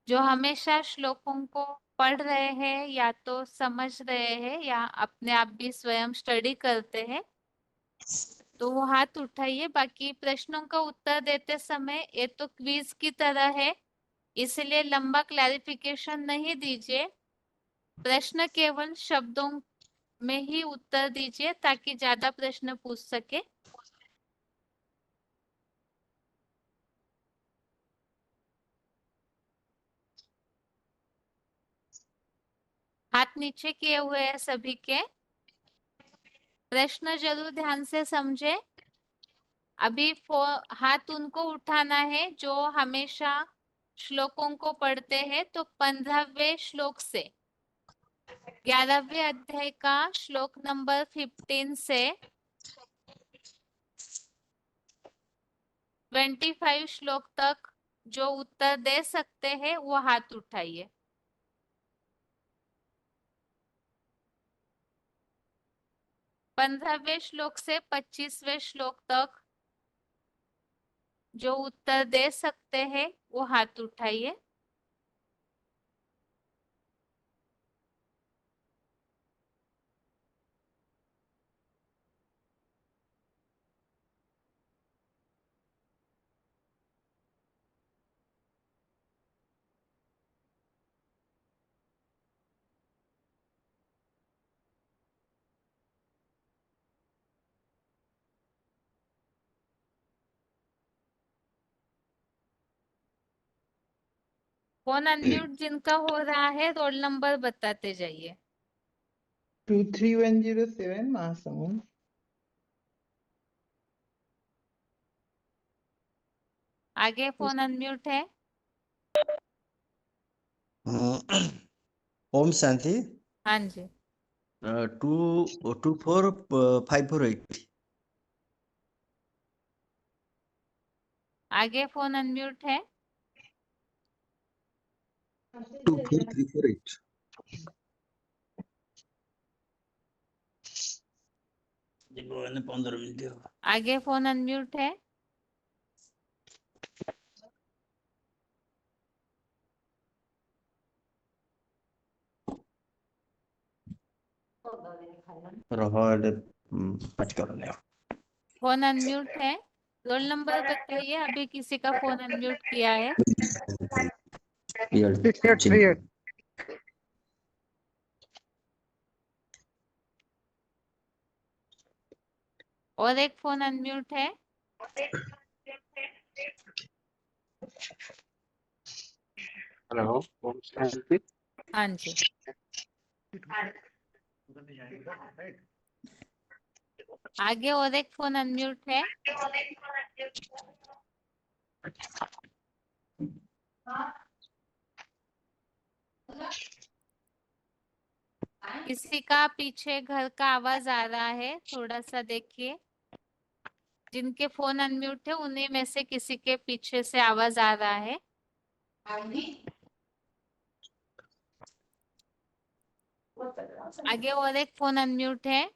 S1: जो हमेशा श्लोकों को पढ़ रहे हैं या तो समझ रहे हैं या अपने आप भी स्वयं स्टडी करते हैं तो वो हाथ उठाइए। बाकी प्रश्नों का उत्तर देते समय ये तो क्विज की तरह है, इसलिए लंबा क्लैरिफिकेशन नहीं दीजिए। प्रश्न केवल शब्दों में ही उत्तर दीजिए ताकि ज्यादा प्रश्न पूछ सके। हाथ नीचे किए हुए हैं सभी के। प्रश्न जरूर ध्यान से समझे। अभी हाथ उनको उठाना है जो हमेशा श्लोकों को पढ़ते हैं। तो 15वें श्लोक से 11वें अध्याय का श्लोक नंबर 15 से 25 श्लोक तक जो उत्तर दे सकते हैं वो हाथ उठाइए। पंद्रहवें श्लोक से 25वें श्लोक तक जो उत्तर दे सकते हैं वो हाथ उठाइए। फोन अनम्यूट जिनका हो रहा है रोल नंबर बताते जाइए।
S4: 23107 महासमुंद।
S1: आगे फोन अनम्यूट है।
S13: ओम शांति।
S1: हाँ जी।
S13: 24548।
S1: आगे फोन अनम्यूट है।
S15: 24348।
S1: आगे फोन अनम्यूट है। फोन अनम्यूट है। रोल नंबर बताइए। अभी किसी का फोन अनम्यूट किया है।
S2: 6838।
S1: और एक फोन अनम्यूट है।
S5: हेलो, ओम शांति।
S1: हाँ जी। आगे और एक फोन अनम्यूट है। किसी का पीछे घर का आवाज आ रहा है, थोड़ा सा देखिए। जिनके फोन अनम्यूट है उन्हीं में से किसी के पीछे से आवाज आ रहा है। आगे और एक फोन अनम्यूट है।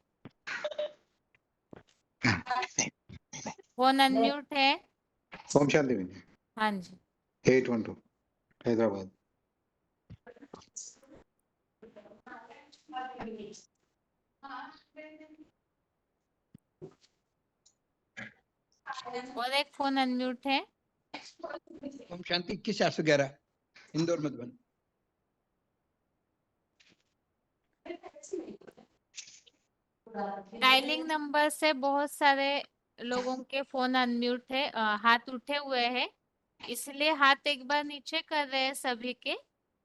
S1: फोन अनम्यूट है।
S7: ओम शांति।
S1: हाँ जी।
S7: 812 हैदराबाद।
S1: और एक फोन अनम्यूट है।
S8: ओम शांति 2111 इंदौर मधुबन।
S1: डायलिंग नंबर से बहुत सारे लोगों के फोन अनम्यूट है, हाथ उठे हुए हैं, इसलिए हाथ एक बार नीचे कर रहे हैं सभी के।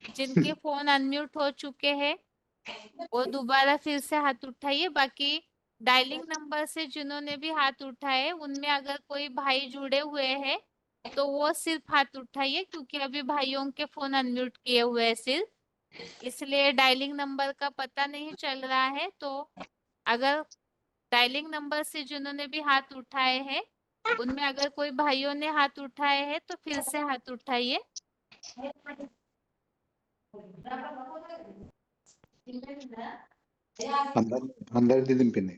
S1: जिनके फोन अनम्यूट हो चुके हैं वो दोबारा फिर से हाथ उठाइए। बाकी डायलिंग नंबर से जिन्होंने भी हाथ उठाए उनमें अगर कोई भाई जुड़े हुए हैं तो वो सिर्फ हाथ उठाइए, क्योंकि अभी भाइयों के फोन अनम्यूट किए हुए हैं सिर्फ, इसलिए डायलिंग नंबर का पता नहीं चल रहा है। तो अगर डायलिंग नंबर से जिन्होंने भी हाथ उठाए हैं उनमें अगर कोई भाइयों ने हाथ उठाए हैं तो फिर से हाथ उठाइए।
S7: అందరిది దింపింది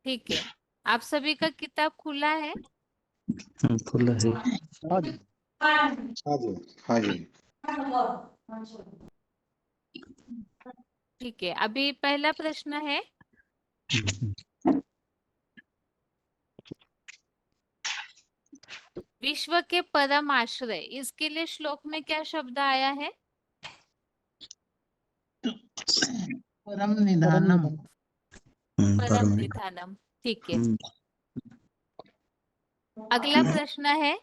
S1: ठीक है, आप सभी का किताब खुला है?
S13: खुला है।
S7: हाँ जी हाँ जी
S1: ठीक है, अभी पहला प्रश्न है, विश्व के परम आश्रय, इसके लिए श्लोक में क्या शब्द आया है?
S2: परम निधानम।
S1: परम निधानम। ठीक है, अगला प्रश्न है,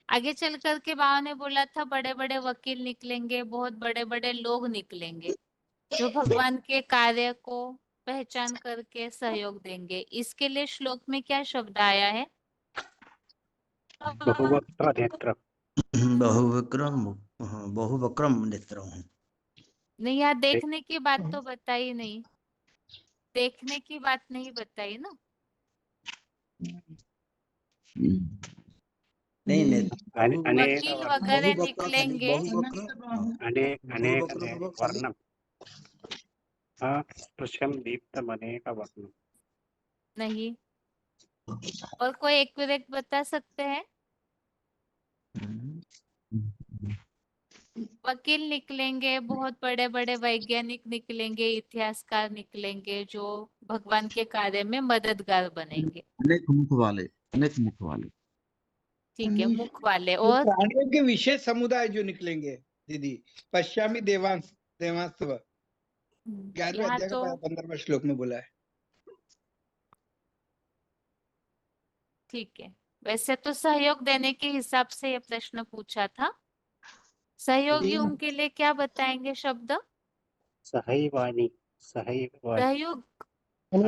S1: आगे चल कर के बाबा ने बोला था बड़े बड़े वकील निकलेंगे, बहुत बड़े बड़े लोग निकलेंगे जो भगवान के कार्य को पहचान करके सहयोग देंगे। इसके लिए श्लोक में क्या शब्द आया है?
S5: बहुवक्त्र नेत्र
S13: बहुवक्रम नेत्र।
S1: नहीं, यहाँ देखने की बात तो बताई नहीं, देखने की बात नहीं बताई ना।
S13: नहीं
S1: वकील वगैरह निकलेंगे।
S5: अनेक वर्णम स्पृशम दीप्तम अनेक वर्णम।
S1: नहीं, और कोई एक विवेक बता सकते हैं? वकील निकलेंगे, बहुत बड़े बड़े वैज्ञानिक निकलेंगे, इतिहासकार निकलेंगे जो भगवान के कार्य में मददगार बनेंगे।
S15: अनेक मुख वाले, अनेक मुख वाले।
S1: ठीक है, मुख वाले।
S8: वो
S1: और
S8: प्राणियों के विशेष समुदाय जो निकलेंगे दीदी, पश्चिमी देवांस्तव 11वें
S1: यहाँ
S8: अध्याय
S1: तो
S8: का 15वां श्लोक में बोला है।
S1: ठीक है, वैसे तो सहयोग देने के हिसाब से ये प्रश्न पूछा था। सहयोगियों के लिए क्या बताएंगे शब्द?
S5: सहैवानी सहैवानी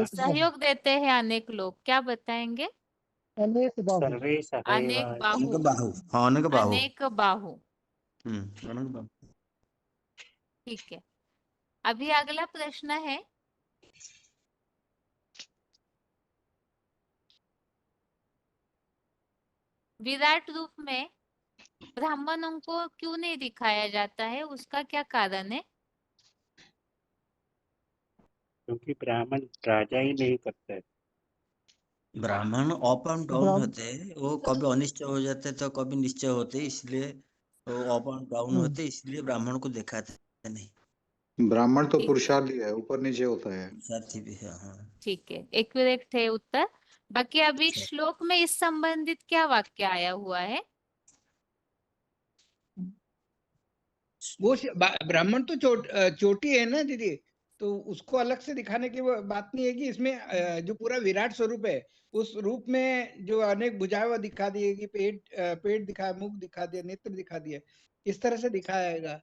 S1: सहयोग देते हैं अनेक लोग, क्या बताएंगे?
S19: अनेक बाहु।
S5: सर्वे
S1: अनेक बाहु।
S13: अनेक बाहु।
S1: अनेक बाहु।
S13: अनेक बाहु।
S1: ठीक है, अभी अगला प्रश्न है, विराट रूप में ब्राह्मणों को क्यों नहीं दिखाया जाता है, उसका क्या कारण है?
S5: क्योंकि ब्राह्मण राजा ही नहीं करते।
S13: ब्राह्मण अप एंड डाउन होते हैं, वो कभी अनिश्चय हो जाते तो कभी निश्चय होते, इसलिए वो अप एंड डाउन होते, इसलिए ब्राह्मण को दिखाते नहीं।
S7: ब्राह्मण तो पुरुषार्थी है, ऊपर नीचे होता है।
S13: साथी भी है, हाँ।
S1: ठीक है, एक्यूरेट है उत्तर। बाकी अभी श्लोक में इस संबंधित क्या वाक्य आया हुआ है?
S8: वो ब्राह्मण तो चोटी है ना दीदी, तो उसको अलग से दिखाने की वो बात नहीं है कि इसमें जो पूरा विराट स्वरूप है उस रूप में जो अनेक भुजाएं दिखा दिए कि पेट दिखाया, मुख दिखा दिया, नेत्र दिखा दिया, इस तरह से दिखाएगा।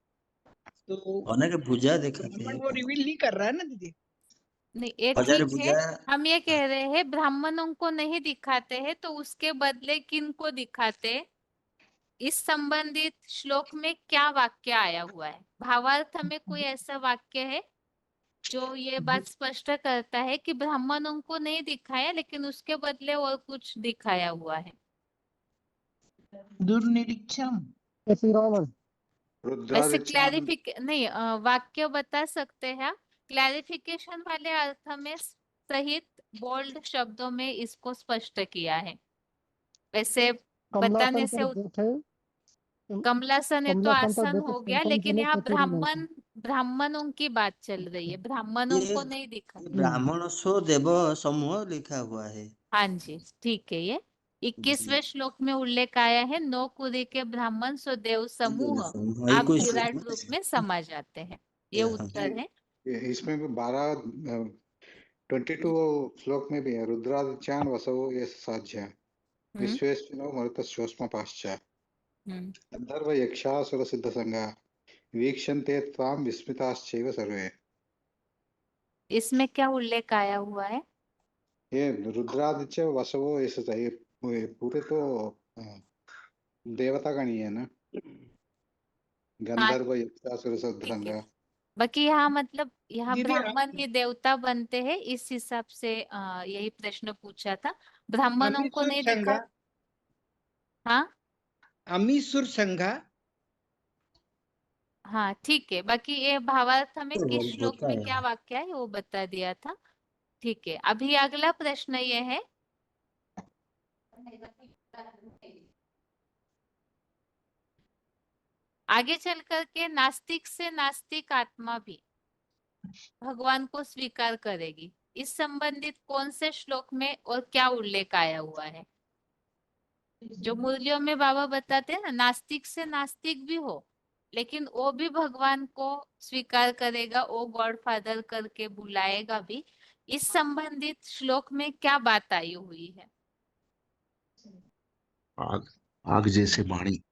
S8: तो
S13: अनेक भुजा दिखाते
S8: ब्राह्मण
S13: हैं,
S8: वो रिवील नहीं कर रहा है ना दीदी।
S1: नहीं, ये
S13: हजार
S1: ठीक है,
S13: भुजा।
S1: हम ये कह रहे हैं ब्राह्मणों को नहीं दिखाते हैं, तो उसके बदले किन को दिखाते? इस संबंधित श्लोक में क्या वाक्य आया हुआ है? भावार्थ में कोई ऐसा वाक्य है जो ये बात स्पष्ट करता है कि ब्राह्मणों को नहीं दिखाया, लेकिन उसके बदले और कुछ दिखाया हुआ है?
S2: दुर्निरीक्षम।
S1: वैसे नहीं, वाक्य बता सकते हैं, क्लैरिफिकेशन वाले अर्थ में सहित बोल्ड शब्दों में इसको स्पष्ट किया है। वैसे बताने से कमलासन है तो आसान हो गया, लेकिन यहाँ ब्राह्मणों की बात चल रही है, ब्राह्मणों को नहीं दिखा।
S13: ब्राह्मण सो देव समूह लिखा हुआ है।
S1: हाँ जी, ठीक है, ये 21वें श्लोक में उल्लेख आया है, 9 कुरी के ब्राह्मण सो देव समूह आप विराट रूप में समा जाते हैं, ये उत्तर है।
S7: इसमें भी 22 श्लोक में भी है, रुद्रादित्यान वसवो ये साध्य विश्वेश्विनो मरुतश्चोष्म पाश्चा गंधर्व यक्षासुर सिद्ध संगा वीक्षन्ते त्वाम विस्मिताश्चैव सर्वे।
S1: इसमें क्या उल्लेख आया हुआ है?
S7: ये रुद्रादित्य वसवो ये पूरे तो देवता गणी है ना, गंधर्व यक्षासुर
S1: ठीक है।
S7: सिद्धसंगा।
S1: बाकी यहाँ मतलब यहाँ
S8: दीदी आप
S1: ब्राह्मण ही देवता बनते हैं, इस हिसाब से यही प्रश्न पूछा था। ब्राह्मणों को
S8: अमीसुर
S1: नहीं
S8: संघा,
S1: देखा। हाँ
S8: अमीसुर संघा।
S1: हाँ ठीक है। बाकी ये भावार्थ में
S13: तो
S1: किस श्लोक
S13: होता
S1: में
S13: है।
S1: क्या वाक्य है वो बता दिया था। ठीक है, अभी अगला प्रश्न ये है, आगे चल करके नास्तिक से नास्तिक आत्मा भी भगवान को स्वीकार करेगी, इस संबंधित कौन से श्लोक में और क्या उल्लेख आया हुआ है। जो मूल्यों में बाबा बताते हैं ना, नास्तिक से नास्तिक भी हो लेकिन वो भी भगवान को स्वीकार करेगा, वो गॉड फादर करके बुलाएगा भी, इस संबंधित श्लोक में क्या बात आई हुई है।
S15: आग आग जैसे वाणी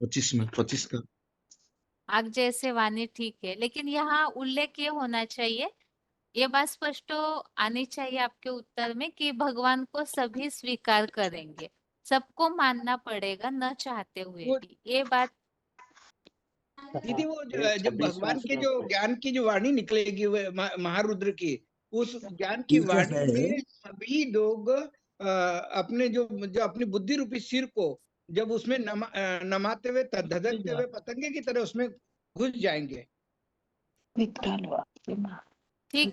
S15: 25 में 25 का।
S1: आग जैसे वाणी ठीक है, लेकिन यहाँ उल्लेख ये होना चाहिए, ये बात स्पष्ट आनी चाहिए आपके उत्तर में कि भगवान को सभी स्वीकार करेंगे, सबको मानना पड़ेगा न चाहते हुए
S8: वो
S1: भी, ये बात।
S8: दीदी वो
S5: ये
S8: जब
S5: 26वां
S8: भगवान के
S5: श्लोक
S8: जो
S5: है।
S8: ज्ञान की जो वाणी निकलेगी वो महारुद्र की, उस ज्ञान की
S13: ठीक
S8: वाणी
S13: है।
S8: में सभी लोग अपने जो जो अपनी बुद्धि रूपी सिर को जब उसमें नमाते हुए धधकते हुए पतंगे की तरह उसमें घुस जाएंगे।
S1: ठीक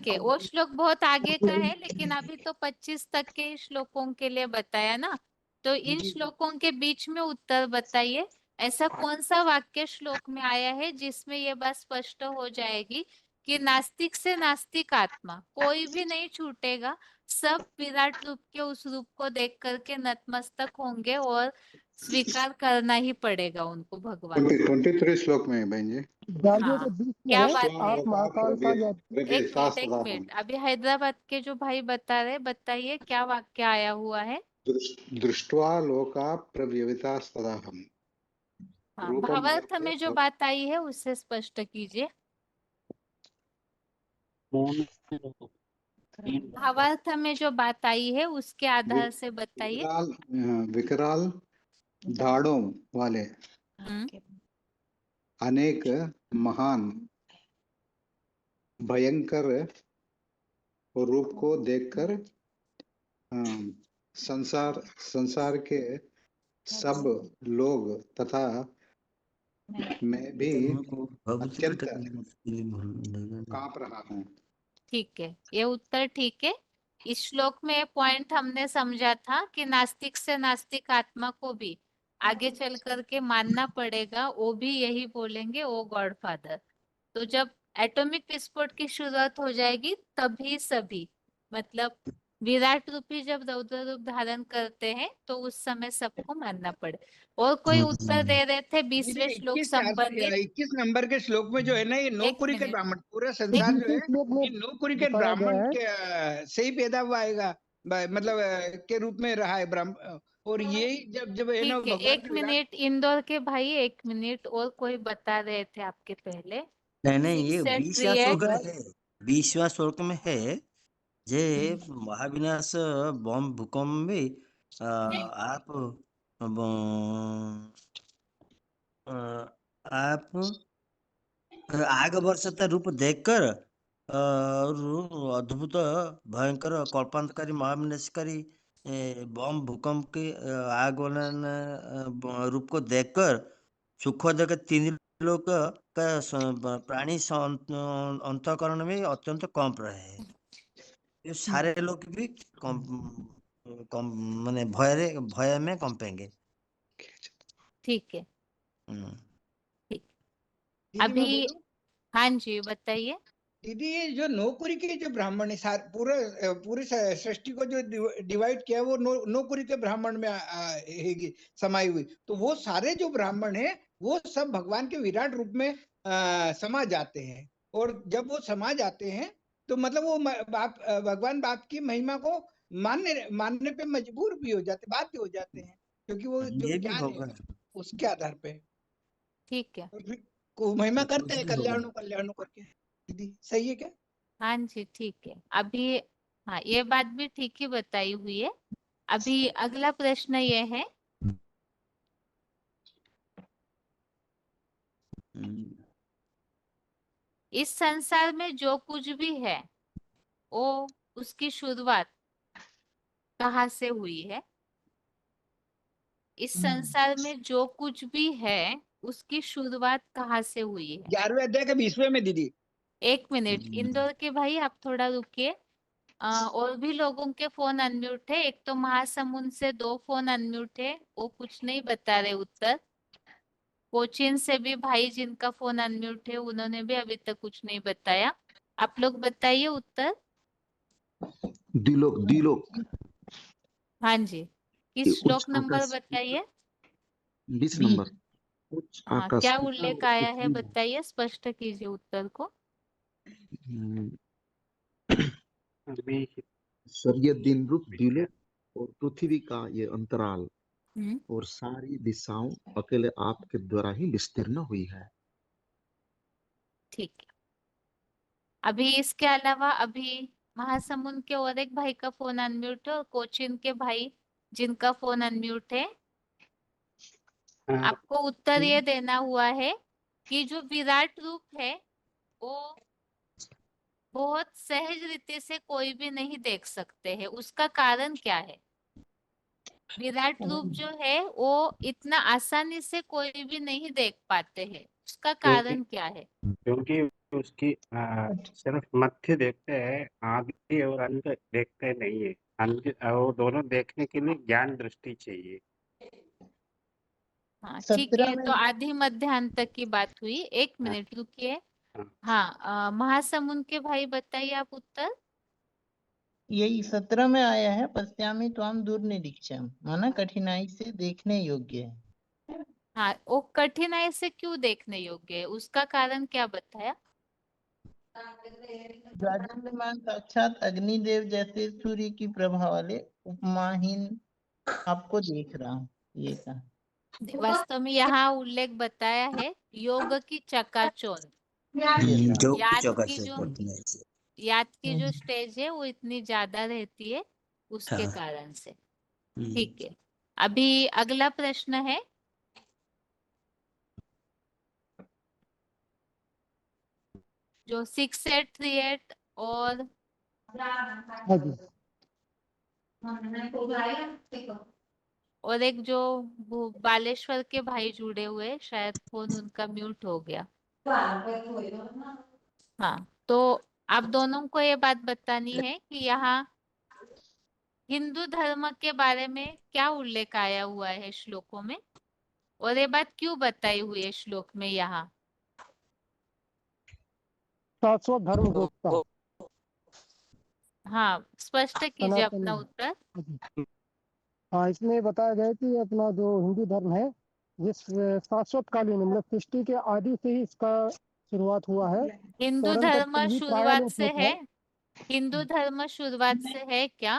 S1: है, वो श्लोक बहुत आगे का है, लेकिन अभी तो 25 तक के ही श्लोकों के लिए बताया ना, तो इन
S8: जी
S1: श्लोकों के बीच में उत्तर बताइए, ऐसा कौन सा वाक्य श्लोक में आया है जिसमें ये बात स्पष्ट हो जाएगी कि नास्तिक से नास्तिक आत्मा कोई भी नहीं छूटेगा, सब विराट रूप के उस रूप को देख करके नतमस्तक होंगे और स्वीकार करना ही पड़ेगा उनको भगवान को।
S7: 23 श्लोक में है बहन जी।
S19: जागे
S1: हाँ
S19: के बीच में
S1: क्या
S19: है,
S1: बात है।
S19: आप महाकाल का या
S1: एक मिनट, अभी हैदराबाद के जो भाई बता रहे, बताइए क्या वाक्य आया हुआ है।
S7: दृष्ट्वा लोका प्रव्यवितास्तदाहम्।
S1: हाँ,
S7: रूपम
S1: भावार्थ में जो बात आई है उससे स्पष्ट कीजिए। भावार्थ में जो बात आई है उसके आधार से बताइए।
S7: विकराल दाढ़ों वाले अनेक महान भयंकर रूप को देखकर संसार के सब लोग तथा मैं भी अत्यंत कांप रहा हूँ।
S1: ठीक है, ये उत्तर ठीक है। इस श्लोक में पॉइंट हमने समझा था कि नास्तिक से नास्तिक आत्मा को भी आगे चल करके मानना पड़ेगा, वो भी यही बोलेंगे, ओ गॉड फादर। तो जब एटॉमिक विस्फोट की शुरुआत हो जाएगी तभी सभी, मतलब विराट रूपी जब रौद्र रूप धारण करते हैं तो उस समय सबको मानना पड़े। और कोई उत्तर दे रहे थे 20वें श्लोक संबंधित।
S8: 21 नंबर के श्लोक में जो है ना, ये नौकुरी के ब्राह्मण, पूरा संसार जो है ये नौकुरी के
S19: बताया गया
S8: ब्राह्मण
S19: है।
S8: के से ही पैदा हुआ आएगा, मतलब के रूप में रहा है ब्राह्मण। और ये जब जब है ना
S1: ठीक है,
S8: भगवान
S1: एक मिनट इंदौर के भाई, एक मिनट, और कोई बता रहे थे आपके पहले।
S13: नहीं, ये 20वां श्लोक में है, 20वां श्लोक में है जे महाविनाश बम भूकंप में आप आप आग वर्षता रूप देखकर और अद्भुत भयंकर कल्पांतकारी महाविनाशकारी बम भूकंप के आग वाला रूप को देखकर सुखद के 3 लोग का प्राणी अंतःकरण में अत्यंत कंप रहे हैं। ये सारे लोग भी कम माने भय में कंपेंगे।
S1: ठीक है,
S8: दीदी मैं
S1: अभी
S8: बोलूं?
S1: हाँ जी बताइए।
S8: दीदी ये जो नौकुरी के जो ब्राह्मण है, पूरी सृष्टि को जो डिवाइड किया है वो नौकुरी के ब्राह्मण में समाई हुई, तो वो सारे जो ब्राह्मण है वो सब भगवान के विराट रूप में समा जाते हैं। और जब वो समा जाते हैं तो मतलब वो भगवान बाप की महिमा को मानने पे मजबूर भी हो जाते, बाध्य हो जाते हैं, क्योंकि वो जो
S13: ये भी
S8: ज्ञान
S13: होगा।
S8: है उसके आधार पे
S1: ठीक है,
S8: तो फिर को महिमा करते
S13: कुछ
S8: हैं
S13: भी होगा।
S8: कल्याणों करके। दीदी सही है क्या?
S1: हाँ जी ठीक है। अभी हाँ, ये बात भी ठीक ही बताई हुई है। अभी अगला प्रश्न ये है, इस संसार में जो कुछ भी है वो उसकी शुरुआत कहाँ से हुई है? इस संसार में जो कुछ भी है उसकी शुरुआत कहाँ से हुई है?
S8: 11वें अध्याय के 20वें में दीदी।
S1: 1 मिनट, इंदौर के भाई आप थोड़ा रुकिए। और भी लोगों के फोन अनम्यूट है। एक तो महासमुंद से 2 फोन अनम्यूट है, वो कुछ नहीं बता रहे उत्तर। कोचीन से भी भाई जिनका फोन अनम्यूट है उन्होंने भी अभी तक कुछ नहीं बताया। आप लोग बताइए उत्तर।
S15: द्विलोक।
S1: हाँ जी, किस श्लोक नंबर बताइए।
S15: 20 नंबर। उच्च
S1: हाँ,
S15: आकाश
S1: क्या
S15: पिता
S1: उल्लेख
S15: और
S1: आया है
S15: पृथ्वी।
S1: बताइए, स्पष्ट कीजिए उत्तर को।
S15: स्वर्गीय दिन रूप द्विलोक और पृथ्वी का ये अंतराल
S1: हम्म,
S15: और सारी दिशाओं अकेले आपके द्वारा ही विस्तीर्ण हुई है।
S1: ठीक है। अभी इसके अलावा अभी महासमुंद के और एक भाई का फोन अनम्यूट है और कोचीन के भाई जिनका फोन अनम्यूट है, आपको उत्तर ये देना हुआ है कि जो विराट रूप है वो बहुत सहज रीति से कोई भी नहीं देख सकते हैं। उसका कारण क्या है? विराट रूप जो है वो इतना आसानी से कोई भी नहीं देख पाते हैं, उसका कारण क्या है?
S5: क्योंकि उसकी सिर्फ मध्य देखते हैं, आदि और अंत देखते नहीं है। वो दोनों देखने के लिए ज्ञान दृष्टि चाहिए।
S1: हाँ ठीक
S4: 17
S1: है,
S4: में
S1: तो आधि मध्य अंत तक की बात हुई। 1 मिनट रुकिए। हाँ, महासमुंद के भाई बताइए आप उत्तर।
S4: यही 17 में आया है, पश्यामि त्वाम दुर्निरीक्षम, माना कठिनाई से देखने योग्य है।
S1: हाँ, वो कठिनाई से क्यों देखने योग्य है, उसका कारण क्या बताया?
S4: राजन्यमान साक्षात अग्निदेव जैसे सूर्य की प्रभा वाले उपमाहीन आपको देख रहा हूँ, ये कहा।
S1: वास्तव में यहाँ उल्लेख बताया है योग की चकाचौंध।
S13: जो
S1: याद
S13: जगह
S1: की
S13: से
S1: जो
S13: पढ़ने से।
S1: याद की जो स्टेज है वो इतनी ज्यादा रहती है, उसके
S13: हाँ।
S1: कारण से। ठीक है, अभी अगला प्रश्न है, जो 6838 और और एक जो वो बालेश्वर के भाई जुड़े हुए, शायद फोन उनका म्यूट हो गया। हाँ, तो आप दोनों को ये बात बतानी है कि यहाँ हिंदू धर्म के बारे में क्या उल्लेख आया हुआ है श्लोकों में, और ये बात क्यों बताई हुई है श्लोक में यहाँ।
S19: शाश्वत धर्म गोप्ता।
S1: हाँ, स्पष्ट कीजिए अपना उत्तर।
S19: हाँ, इसमें बताया गया है कि अपना जो हिंदू धर्म है, जिस शाश्वत कालीन मतलब सृष्टि के आदि से ही इसका शुरुआत हुआ है।
S1: हिंदू
S19: परंतु
S1: धर्म
S19: फिर भी
S1: शुरुआत
S19: प्रायः
S1: से है? हिंदू धर्म शुरुआत से है क्या?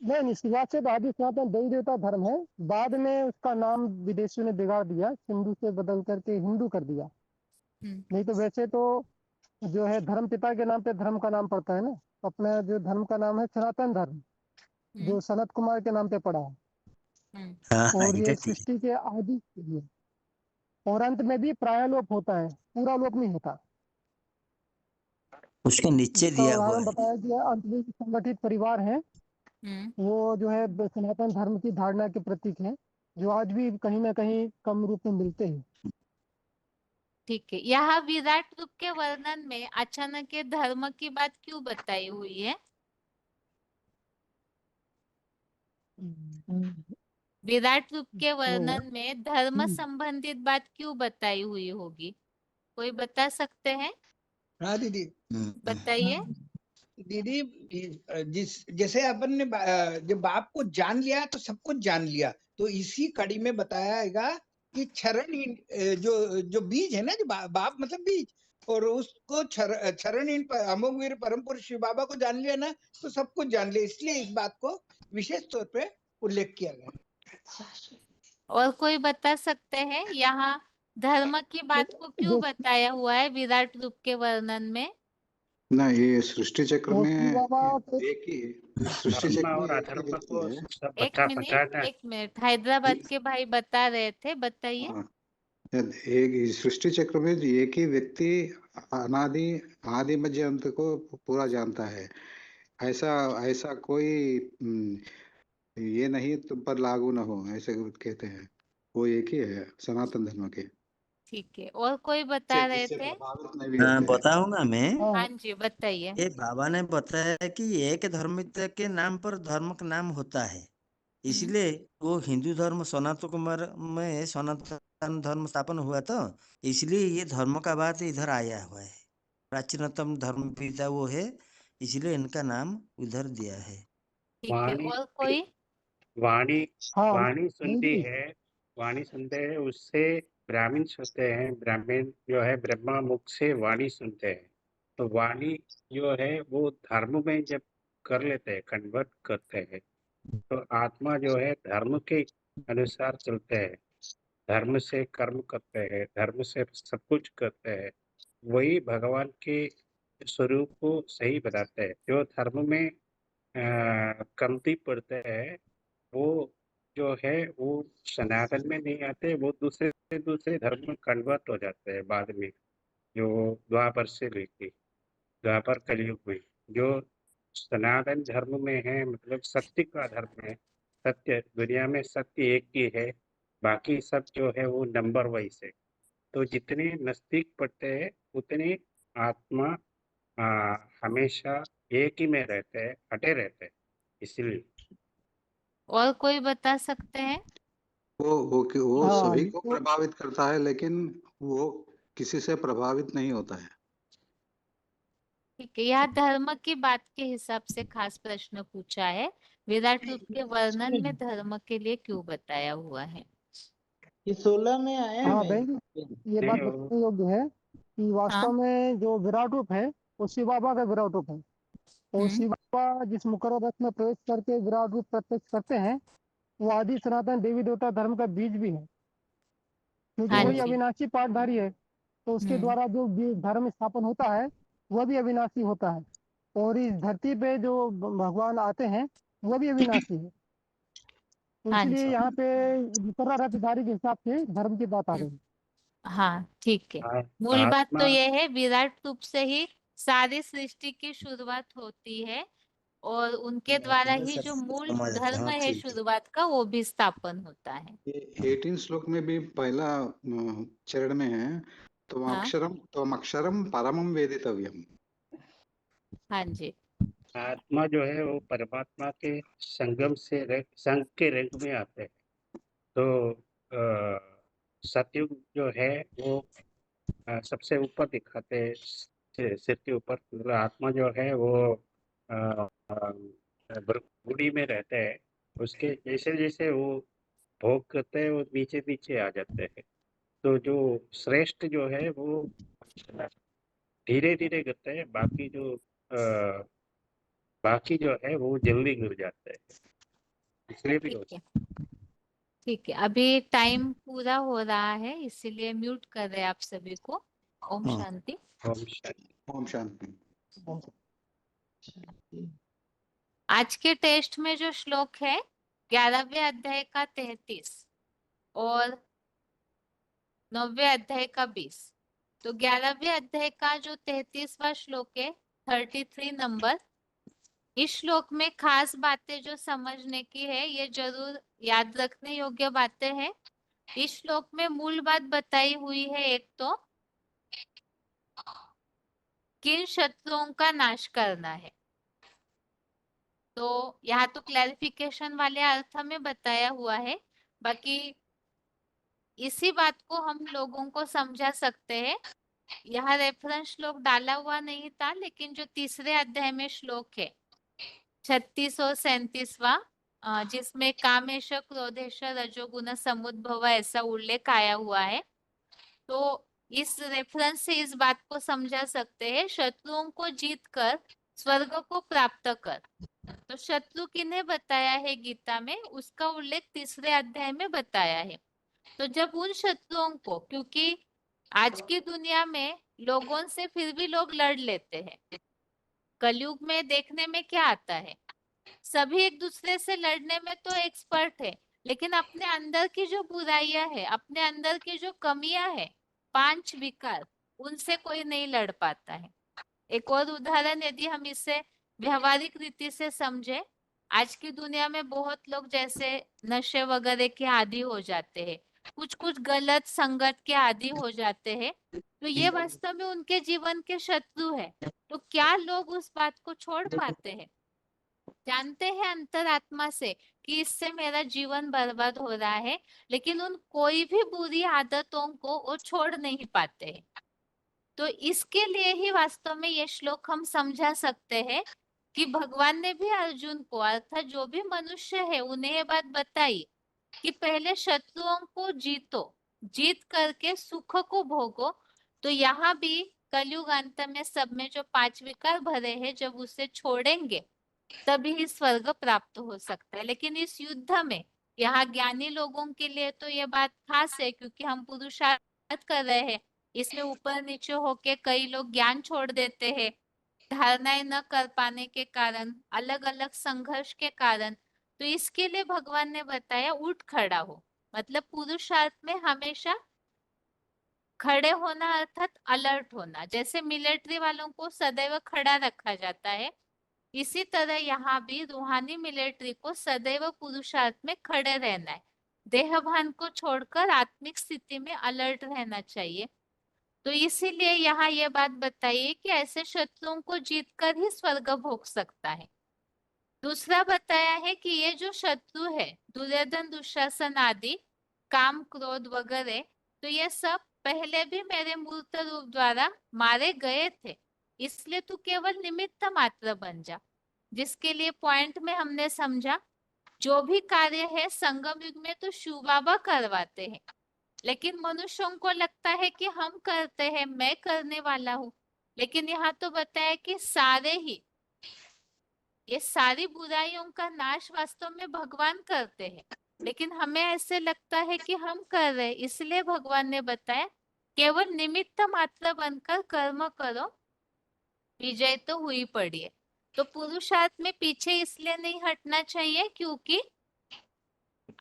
S19: नहीं, शुरुआत से तो आदि सनातन देवी देवता धर्म है। बाद में उसका नाम विदेशियों ने बिगाड़ दिया, सिंधु से बदल करके हिंदू कर दिया। नहीं तो वैसे तो जो है धर्म पिता के नाम पे धर्म का नाम पड़ता है ना। अपना जो धर्म का नाम है सनातन धर्म, जो सनत कुमार के नाम पे पड़ा है। और ये सृष्टि के आदि है और अंत में भी प्रायलोप होता है, पूरा लोप नहीं होता।
S13: उसके नीचे
S19: इसका
S13: दिया हुआ
S19: उदाहरण
S13: है।
S19: बताया गया, अंत में संगठित परिवार है, वो जो है सनातन धर्म की धारणा के प्रतीक है, जो आज भी कहीं ना कहीं कम रूप में मिलते हैं।
S1: ठीक है, यहाँ विराट रूप के वर्णन में अचानक ये धर्म की बात क्यों बताई हुई है? विराट रूप के वर्णन में धर्म संबंधित बात क्यों बताई हुई होगी, कोई बता सकते हैं?
S8: हाँ दीदी
S1: बताइए।
S8: दीदी, जैसे अपन ने जब बाप को जान लिया तो सब कुछ जान लिया, तो इसी कड़ी में बतायागा कि चरणहीन जो बीज है ना, जो बाप मतलब बीज, और उसको चरणहीन अमोघवीर परम पुरुष शिव बाबा को जान लिया ना, तो सब कुछ जान लिया। इसलिए इस बात को विशेष तौर पे उल्लेख किया गया।
S1: और कोई बता सकते हैं यहाँ धर्म की बात को क्यों बताया हुआ है विराट रूप के वर्णन में?
S7: ना ये सृष्टि चक्र
S19: तो
S7: में
S19: शिव बाबा तो
S7: एक ही सृष्टि
S5: धर्म
S7: चक्र में
S5: और
S7: एक ही
S5: अधर्म
S7: व्यक्ति
S5: को
S7: है।
S5: सब
S1: एक
S5: बताना
S1: मिनट हैदराबाद के भाई बता रहे थे, बताइए।
S7: हाँ, एक इस सृष्टि चक्र में एक ही व्यक्ति अनादि आदि मध्य अंत को पूरा जानता है। ऐसा ऐसा कोई ये नहीं तुम पर लागू न हो, ऐसे कहते हैं। वो एक ही है सनातन धर्म के।
S1: ठीक है, और कोई बता रहे
S7: इससे
S1: थे?
S7: प्रभावित नहीं भी होते हैं।
S13: बताऊंगा मैं।
S1: हाँ जी, बताइए।
S13: ये बाबा ने बताया कि एक धर्मित्र के नाम पर धर्म का नाम होता है, इसलिए वो हिंदू धर्म सनातन कुमार में सनातन धर्म स्थापन हुआ, तो इसलिए ये धर्म का बात इधर आया हुआ है। प्राचीनतम धर्म पिता वो है, इसलिए इनका नाम उधर दिया है।
S1: ठीक है,
S5: वाणी
S1: और कोई?
S5: वाणी
S19: हाँ
S5: वाणी सुनती
S19: जी।
S5: है, वाणी सुनते हैं, उससे ब्राह्मण होते हैं। ब्राह्मण जो है ब्रह्मा मुख से वाणी सुनते हैं। तो वाणी जो है वो धर्म में जब कर लेते हैं, कन्वर्ट करते हैं, तो आत्मा जो है धर्म के अनुसार चलते हैं, धर्म से कर्म करते हैं, धर्म से सब कुछ करते हैं। वही भगवान के स्वरूप को सही बताते हैं। जो धर्म में कमती पड़ते हैं, वो जो है वो सनातन में नहीं आते, वो दूसरे धर्म में कन्वर्ट हो जाते हैं बाद में। जो द्वापर से लेके द्वापर कलयुग में जो सनातन धर्म में है, मतलब सत्य का धर्म है। सत्य दुनिया में सत्य एक ही है, बाकी सब जो है वो नंबर वाइज है। तो जितने नजदीक पड़ते हैं उतने आत्मा हमेशा एक ही में रहते हैं, हटे रहते हैं, इसलिए।
S1: और कोई बता सकते हैं?
S7: वो
S19: हाँ
S7: सभी को
S19: तो
S7: प्रभावित करता है, लेकिन वो किसी से प्रभावित नहीं होता है।
S1: ठीक है, यह धर्म की बात के हिसाब से खास प्रश्न पूछा है। विराट रूप के वर्णन में धर्म के लिए क्यों बताया हुआ है?
S4: ये 16 में आया
S19: हाँ
S4: है।
S19: बहन, ये बात बताने योग्य है कि वास्तव में जो विराट रूप है वो शिव बाबा का विराट रूप है। और शिव बाबा जिस मुकर्रर रथ में प्रवेश करके विराट रूप प्रत्यक्ष करते हैं, वो आदि सनातन देवी देवता धर्म का बीज भी है, क्योंकि
S1: हाँ
S19: वही
S1: जी।
S19: अविनाशी पाठधारी है। तो उसके द्वारा जो धर्म स्थापन होता है वह भी अविनाशी होता है। और इस धरती पे जो भगवान आते हैं वह भी अविनाशी है। तो
S1: हाँ
S19: इसलिए
S1: जी।
S19: यहाँ पे मुकर्रर रथधारी के हिसाब से धर्म की बात आ गई।
S1: हाँ ठीक है, मूल बात तो
S5: आत्मा
S1: यह है विराट रूप से ही सारी सृष्टि की शुरुआत होती है, और उनके द्वारा ही जो मूल धर्म है शुरुआत का वो भी स्थापन होता है।
S7: ये 18 श्लोक में भी पहला चरण में है,
S1: हाँ
S7: त्वम अक्षरम परमम वेदितव्यम।
S1: हाँ जी।
S5: आत्मा जो है वो परमात्मा के संगम से संग के रंग में आते हैं। तो सतयुग जो है वो सबसे ऊपर दिखाते हैं, सिर के ऊपर। मतलब आत्मा जो है वो बुढ़ी में रहते हैं, उसके जैसे जैसे वो भोग करते हैं वो नीचे नीचे आ जाते हैं। तो जो श्रेष्ठ जो है वो धीरे धीरे करते हैं, बाकी जो है वो जल्दी गिर जाते हैं, इसलिए भी
S1: ठीक
S5: होता
S1: है, ठीक है, अभी टाइम पूरा हो रहा है, इसीलिए म्यूट कर रहे हैं आप सभी को। ओम
S13: हाँ।
S1: शांति।
S5: है। ओम शांति।
S7: ओम शांति।
S1: आज के टेस्ट में जो श्लोक है 11वें अध्याय का 33 और 9वें अध्याय का 20। तो 11वें अध्याय का जो 33वां श्लोक है 33 नंबर, इस श्लोक में खास बातें जो समझने की है, ये जरूर याद रखने योग्य बातें हैं। इस श्लोक में मूल बात बताई हुई है, एक तो किन शत्रुओं का नाश करना है। तो यहाँ तो क्लैरिफिकेशन वाले अर्थ में बताया हुआ है, बाकी इसी बात को हम लोगों को समझा सकते हैं। यहाँ रेफरेंस श्लोक डाला हुआ नहीं था, लेकिन जो तीसरे अध्याय में श्लोक है 36 और 37वां, जिसमें कामेश क्रोधेश रजोगुण समुद्भव ऐसा उल्लेख आया हुआ है, तो इस रेफरेंस से इस बात को समझा सकते हैं, शत्रुओं को जीत कर स्वर्ग को प्राप्त कर। तो शत्रु किन्हें बताया है गीता में, उसका उल्लेख तीसरे अध्याय में बताया है। तो जब उन शत्रुओं को, क्योंकि आज की दुनिया में लोगों से फिर भी लोग लड़ लेते हैं, कलयुग में देखने में क्या आता है, सभी एक दूसरे से लड़ने में तो एक्सपर्ट है, लेकिन अपने अंदर की जो बुराइयां है, अपने अंदर की जो कमियां है, 5 विकार, उनसे कोई नहीं लड़ पाता है। एक और उदाहरण यदि हम इसे व्यवहारिक रीति से समझे, आज की दुनिया में बहुत लोग जैसे नशे वगैरह के आदी हो जाते हैं, कुछ कुछ गलत संगत के आदी हो जाते हैं, तो ये वास्तव में उनके जीवन के शत्रु है। तो क्या लोग उस बात को छोड़ पाते हैं? जानते हैं अंतरात्मा से कि इससे मेरा जीवन बर्बाद हो रहा है, लेकिन उन कोई भी बुरी आदतों को वो छोड़ नहीं पाते हैं। तो इसके लिए ही वास्तव में ये श्लोक हम समझा सकते हैं कि भगवान ने भी अर्जुन को, अर्थात जो भी मनुष्य है, उन्हें ये बात बताई कि पहले शत्रुओं को जीतो, जीत करके सुख को भोगो। तो यहाँ भी कलयुग अंत में सब में जो 5 विकार भरे हैं, जब उसे छोड़ेंगे तभी ही स्वर्ग प्राप्त हो सकता है। लेकिन इस युद्ध में यहाँ ज्ञानी लोगों के लिए तो ये बात खास है, क्योंकि हम पुरुषार्थ कर रहे हैं। इसमें ऊपर नीचे होके कई लोग ज्ञान छोड़ देते हैं, धारणाएं न कर पाने के कारण, अलग अलग संघर्ष के कारण। तो इसके लिए भगवान ने बताया उठ खड़ा हो, मतलब पुरुषार्थ में हमेशा खड़े होना अर्थात अलर्ट होना। जैसे मिलिट्री वालों को सदैव खड़ा रखा जाता है, इसी तरह यहाँ भी रूहानी मिलिट्री को सदैव पुरुषार्थ में खड़े रहना है, देहभान को छोड़कर आत्मिक स्थिति में अलर्ट रहना चाहिए। तो इसीलिए यहाँ ये बात बताइए कि ऐसे शत्रुओं को जीतकर ही स्वर्ग भोग सकता है। दूसरा बताया है कि ये जो शत्रु है, दुर्योधन दुशासन आदि, काम क्रोध वगैरह, तो ये सब पहले भी मेरे मूर्त रूप द्वारा मारे गए थे, इसलिए तू केवल निमित्त मात्र बन जा। जिसके लिए पॉइंट में हमने समझा, जो भी कार्य है संगम युग में तो शिव बाबा करवाते हैं, लेकिन मनुष्यों को लगता है कि हम करते हैं, मैं करने वाला हूँ। लेकिन यहाँ तो बताया कि सारे ही, ये सारी बुराइयों का नाश वास्तव में भगवान करते हैं, लेकिन हमें ऐसे लगता है कि हम कर रहे हैं। इसलिए भगवान ने बताया केवल निमित्त मात्र बनकर कर्म करो, विजय तो हुई पड़ी है। तो पुरुषार्थ में पीछे इसलिए नहीं हटना चाहिए, क्योंकि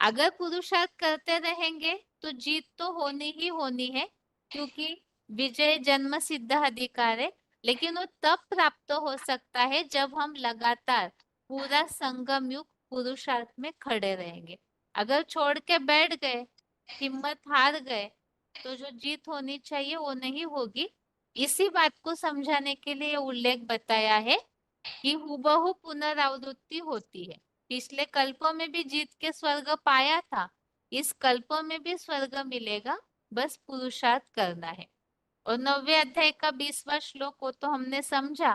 S1: अगर पुरुषार्थ करते रहेंगे तो जीत तो होनी ही होनी है, क्योंकि विजय जन्म सिद्ध अधिकार है। लेकिन वो तब प्राप्त हो सकता है जब हम लगातार पूरा संगम युग पुरुषार्थ में खड़े रहेंगे। अगर छोड़ के बैठ गए, हिम्मत हार गए, तो जो जीत होनी चाहिए वो नहीं होगी। इसी बात को समझाने के लिए उल्लेख बताया है कि हुबहू पुनरावृत्ति होती है। पिछले कल्पों में भी जीत के स्वर्ग पाया था, इस कल्पों में भी स्वर्ग मिलेगा, बस पुरुषार्थ करना है। और 9वें अध्याय का 20वां श्लोक को तो हमने समझा,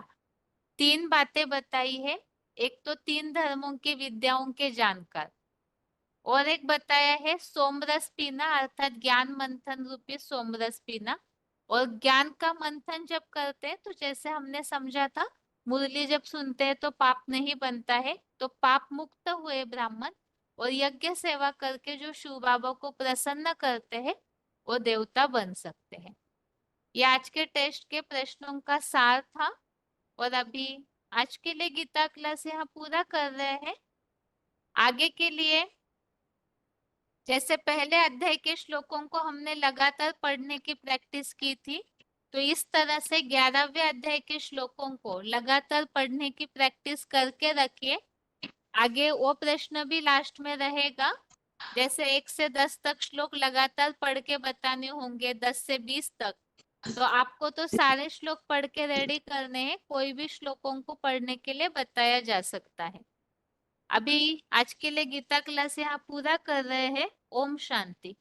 S1: 3 बातें बताई है। एक तो 3 धर्मों की विद्याओं के जानकार, और एक बताया है सोमरस पीना, अर्थात ज्ञान मंथन रूपी सोमरस पीना। और ज्ञान का मंथन जब करते हैं तो जैसे हमने समझा था, मुरली जब सुनते हैं तो पाप नहीं बनता है, तो पाप मुक्त हुए ब्राह्मण और यज्ञ सेवा करके जो शिव बाबा को प्रसन्न करते हैं वो देवता बन सकते हैं। ये आज के टेस्ट के प्रश्नों का सार था। और अभी आज के लिए गीता क्लास यहाँ पूरा कर रहे हैं। आगे के लिए जैसे पहले अध्याय के श्लोकों को हमने लगातार पढ़ने की प्रैक्टिस की थी, तो इस तरह से 11वें अध्याय के श्लोकों को लगातार पढ़ने की प्रैक्टिस करके रखिए। आगे वो प्रश्न भी लास्ट में रहेगा, जैसे 1 से 10 तक श्लोक लगातार पढ़ के बताने होंगे, 10 से 20 तक। तो आपको तो सारे श्लोक पढ़ के रेडी करने हैं, कोई भी श्लोकों को पढ़ने के लिए बताया जा सकता है। अभी आज के लिए गीता क्लास यहाँ पूरा कर रहे हैं। ओम शांति।